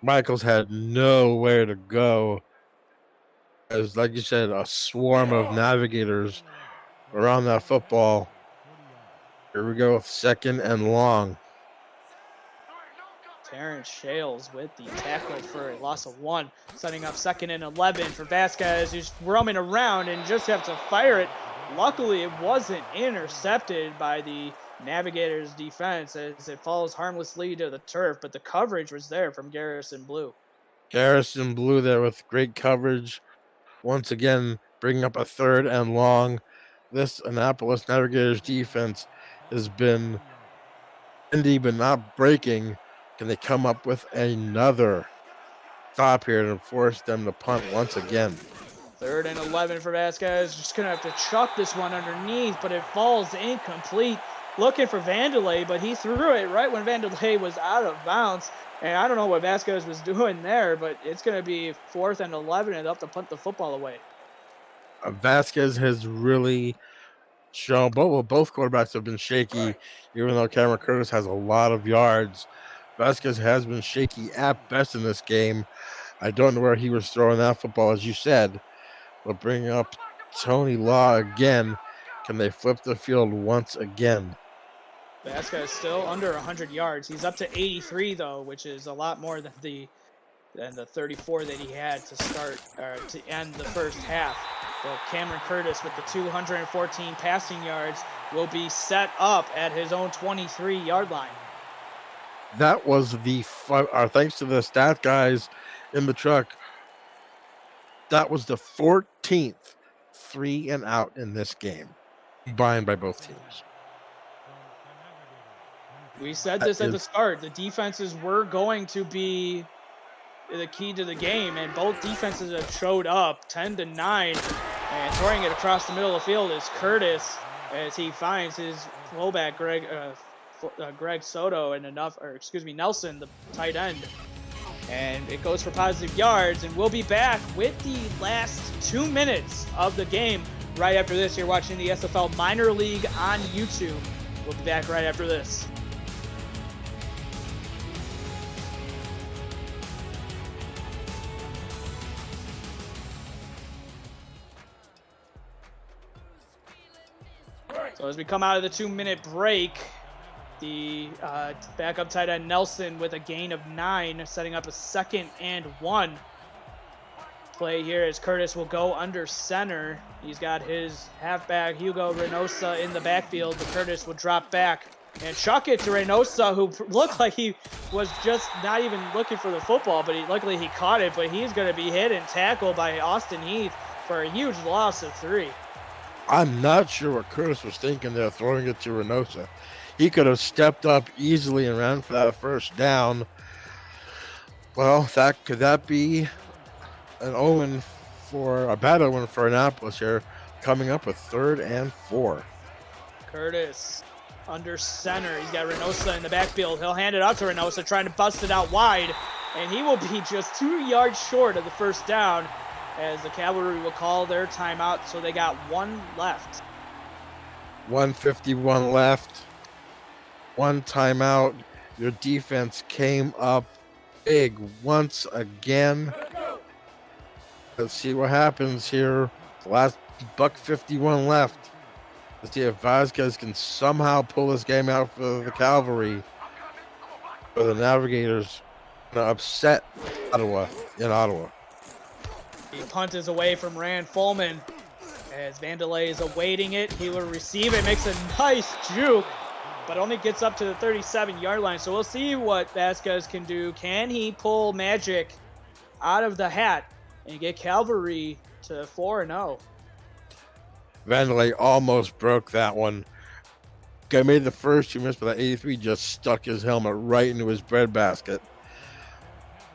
Michaels had nowhere to go. As, like you said, a swarm of navigators around that football. Here we go with 2nd and long. Terrence Shales with the tackle for a loss of 1, setting up 2nd and 11 for Vasquez, who's roaming around and just have to fire it. Luckily, it wasn't intercepted by the Navigators defense as it falls harmlessly to the turf, but the coverage was there from Garrison Blue. Garrison Blue there with great coverage. Once again, bringing up a 3rd and long. This Annapolis Navigators defense has been bendy but not breaking. Can they come up with another stop here to force them to punt once again? 3rd and 11 for Vasquez. Just going to have to chuck this one underneath, but it falls incomplete. Looking for Vandelay, but he threw it right when Vandelay was out of bounds. And I don't know what Vasquez was doing there, but it's going to be 4th and 11 and they'll have to punt the football away. Vasquez has really shown both quarterbacks have been shaky, even though Cameron Curtis has a lot of yards. Vasquez has been shaky at best in this game. I don't know where he was throwing that football, as you said. But bringing up Tony Law again. Can they flip the field once again? Vasquez still under 100 yards. He's up to 83 though, which is a lot more than the 34 that he had to start to end the first half. But Cameron Curtis with the 214 passing yards will be set up at his own 23-yard line. That was thanks to the stat guys in the truck. That was the 14th 3 and out in this game, combined by both teams. We said this at the start. The defenses were going to be the key to the game, and both defenses have showed up 10-9, and throwing it across the middle of the field is Curtis as he finds his fullback Greg Soto and Nelson, the tight end. And it goes for positive yards, and we'll be back with the last 2 minutes of the game right after this. You're watching the SFL Minor League on YouTube. We'll be back right after this. So as we come out of the 2-minute break, the backup tight end Nelson with a gain of 9, setting up a 2nd and 1 play here as Curtis will go under center. He's got his halfback Hugo Reynosa in the backfield, but Curtis will drop back and chuck it to Reynosa, who looked like he was just not even looking for the football, but luckily he caught it, but he's going to be hit and tackled by Austin Heath for a huge loss of 3. I'm not sure what Curtis was thinking there, throwing it to Reynosa. He could have stepped up easily and ran for that first down. Well, could that be an omen for a bad omen for Annapolis here, coming up with 3rd and 4. Curtis under center. He's got Reynosa in the backfield. He'll hand it out to Reynosa, trying to bust it out wide, and he will be just 2 yards short of the first down as the Cavalry will call their timeout, so they got 1 left. 1:51 left. 1 timeout. Your defense came up big once again. Let's see what happens here. The last $1:51 left. Let's see if Vasquez can somehow pull this game out for the Cavalry. For the Navigators, gonna upset Ottawa in Ottawa. The punt is away from Rand Fulman as Vandelay is awaiting it. He will receive it, makes a nice juke, but only gets up to the 37-yard line. So we'll see what Vasquez can do. Can he pull magic out of the hat and get Cavalry to 4-0? Vandelay almost broke that one. Guy made the first 2 minutes, but that 83 just stuck his helmet right into his breadbasket.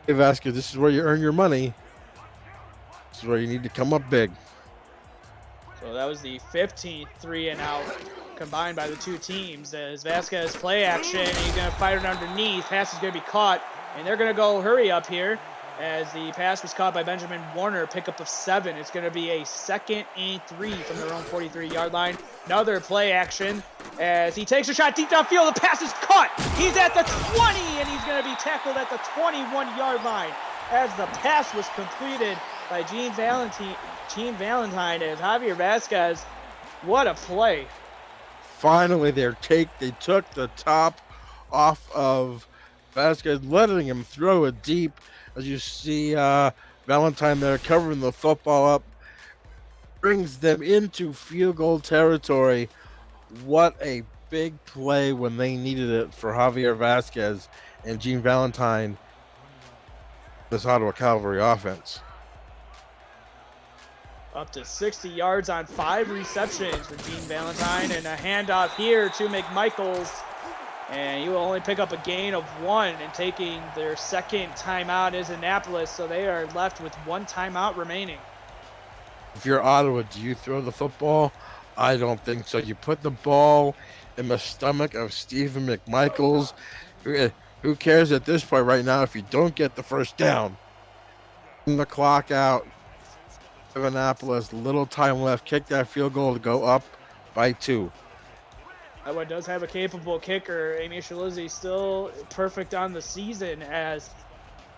Hey, Vasquez, this is where you earn your money. This is where you need to come up big. So that was the 15th 3-and-out combined by the 2 teams. As Vasquez play action, and he's going to fire it underneath. Pass is going to be caught, and they're going to go hurry up here as the pass was caught by Benjamin Warner, pickup of 7. It's going to be a 2nd and 3 from their own 43-yard line. Another play action as he takes a shot deep downfield. The pass is caught. He's at the 20, and he's going to be tackled at the 21-yard line as the pass was completed by Gene Valentine as Javier Vasquez. What a play. Finally, they took the top off of Vasquez, letting him throw it deep. As you see Valentine there covering the football up, brings them into field goal territory. What a big play when they needed it for Javier Vasquez and Gene Valentine, this Ottawa Cavalry offense. Up to 60 yards on 5 receptions for Gene Valentine, and a handoff here to McMichaels. And he will only pick up a gain of 1, and taking their 2nd timeout is Annapolis, so they are left with 1 timeout remaining. If you're Ottawa, do you throw the football? I don't think so. You put the ball in the stomach of Stephen McMichaels. Who cares at this point right now if you don't get the first down? The clock out of Annapolis, little time left. Kick that field goal to go up by 2. Iowa does have a capable kicker. Amy Shalizzi still perfect on the season as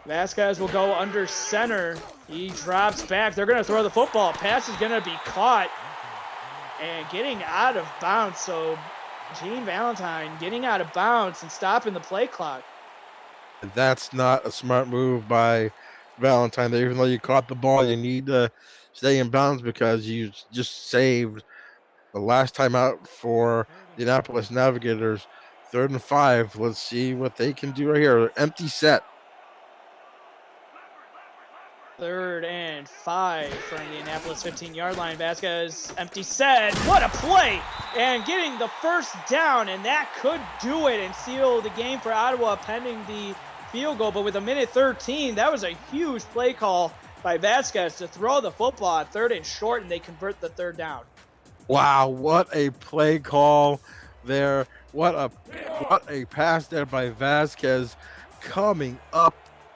Vasquez will go under center. He drops back. They're going to throw the football. Pass is going to be caught and getting out of bounds. So Gene Valentine getting out of bounds and stopping the play clock. That's not a smart move by Valentine. Even though you caught the ball, you need to stay in bounds because you just saved the last time out for the Annapolis Navigators. 3rd and 5. Let's see what they can do right here. Empty set. 3rd and 5 from the Annapolis 15-yard line. Vasquez, empty set. What a play! And getting the first down, and that could do it and seal the game for Ottawa pending the field goal. But with 1:13, that was a huge play call by Vasquez to throw the football at 3rd and short, and they convert the 3rd down. Wow, what a play call there. What a pass there by Vasquez, coming up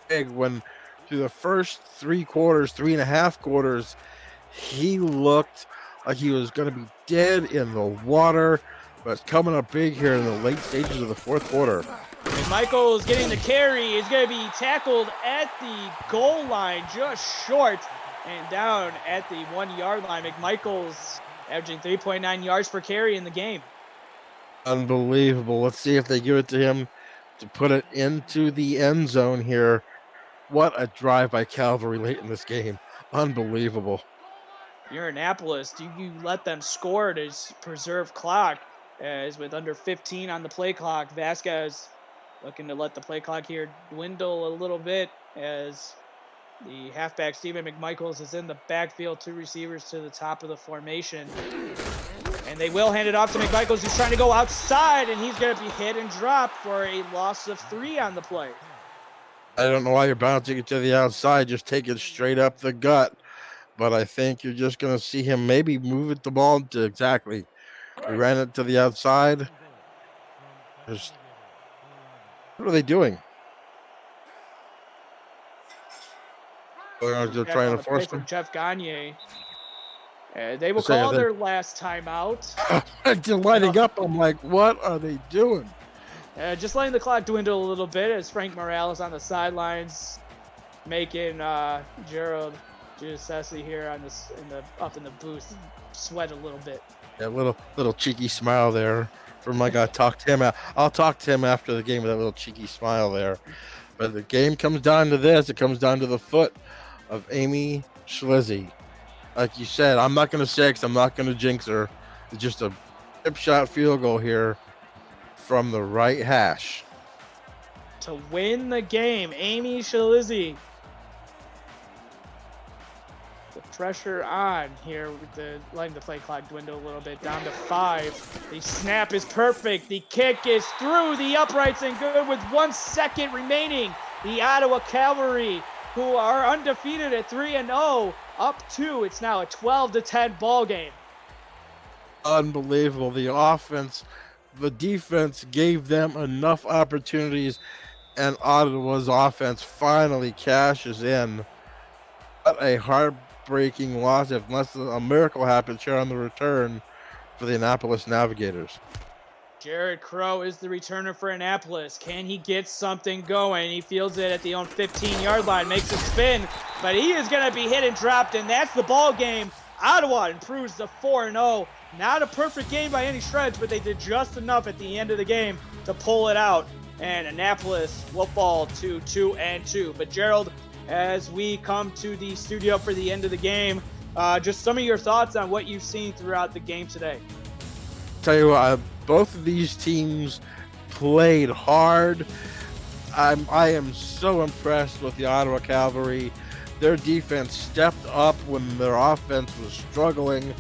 big when through the first 3.5 quarters, he looked like he was going to be dead in the water, but coming up big here in the late stages of the 4th quarter. Michael's getting the carry. He's going to be tackled at the goal line, just short, and down at the 1-yard line. McMichaels averaging 3.9 yards per carry in the game. Unbelievable. Let's see if they give it to him to put it into the end zone here. What a drive by Cavalry late in this game. Unbelievable. You're Annapolis. Do you let them score to preserve clock? As with under 15 on the play clock, Vasquez looking to let the play clock here dwindle a little bit as the halfback Stephen McMichaels is in the backfield, 2 receivers to the top of the formation. And they will hand it off to McMichaels, who's trying to go outside, and he's going to be hit and dropped for a loss of 3 on the play. I don't know why you're bouncing it to the outside. Just take it straight up the gut. But I think you're just going to see him maybe move it the ball to exactly. He ran it to the outside. What are they doing? They're trying to force from him. Jeff Gagne. They will call their last timeout. They're lining up. I'm like, what are they doing? Just letting the clock dwindle a little bit as Frank Morales on the sidelines, making Gerald Giuseppe here on this up in the booth sweat a little bit. Yeah, little cheeky smile there from my guy. Talk to him. I'll talk to him after the game with that little cheeky smile there. But the game comes down to this. It comes down to the foot of Amy Schlizzy. Like you said, I'm not going to say because I'm not going to jinx her. It's just a chip shot field goal here from the right hash. To win the game, Amy Schlizzy. The pressure on here with letting the play clock dwindle a little bit down to 5. The snap is perfect. The kick is through the uprights and good with 1 second remaining. The Ottawa Cavalry, who are undefeated at 3-0, up 2. It's now a 12-10 ball game. Unbelievable. The defense gave them enough opportunities, and Ottawa's offense finally cashes in. What a heartbreaking loss, unless a miracle happens here on the return for the Annapolis Navigators. Jared Crow is the returner for Annapolis. Can he get something going? He fields it at the own 15-yard line, makes a spin, but he is going to be hit and dropped, and that's the ball game. Ottawa improves to 4-0. Not a perfect game by any stretch, but they did just enough at the end of the game to pull it out, and Annapolis will fall to 2-2. But Gerald, as we come to the studio for the end of the game, just some of your thoughts on what you've seen throughout the game today. Tell you what, both of these teams played hard. I am so impressed with the Ottawa Cavalry. Their defense stepped up when their offense was struggling.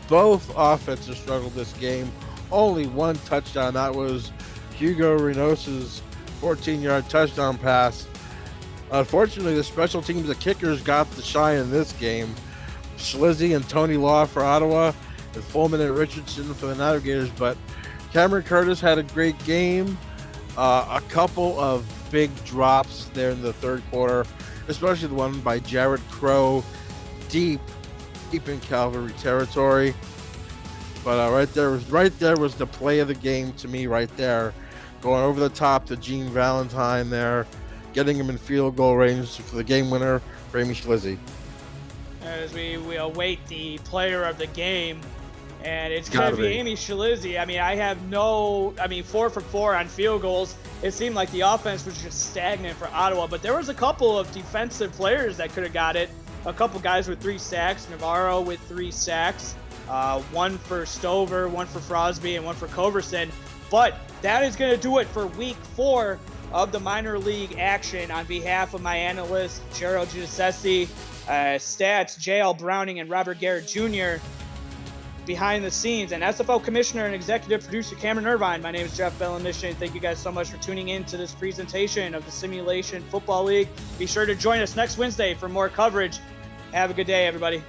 Both offenses struggled this game. Only 1 touchdown. That was Hugo Reynos's 14-yard touchdown pass. Unfortunately, the special teams, the kickers, got the shine in this game. Schlizzy and Tony Law for Ottawa, and Fulman and Richardson for the Navigators. But Cameron Curtis had a great game. A couple of big drops there in the third quarter, especially the one by Jared Crow, deep in Cavalry territory. But right there was the play of the game to me right there, going over the top to Gene Valentine there, getting him in field goal range for the game winner for Amy Schlizzy. As we await the player of the game, and it's going to be Amy Schlizzy. I mean, 4 for 4 on field goals. It seemed like the offense was just stagnant for Ottawa, but there was a couple of defensive players that could have got it. A couple guys with 3 sacks, Navarro with 3 sacks, 1 for Stover, 1 for Frosby, and 1 for Coverson. But that is going to do it for week 4 of the minor league action. On behalf of my analysts, Gerald Giuseppe, stats, J.L. Browning, and Robert Garrett Jr., behind the scenes, and SFL Commissioner and Executive Producer Cameron Irvine, my name is Jeff Bellemission. Thank you guys so much for tuning in to this presentation of the Simulation Football League. Be sure to join us next Wednesday for more coverage. Have a good day, everybody.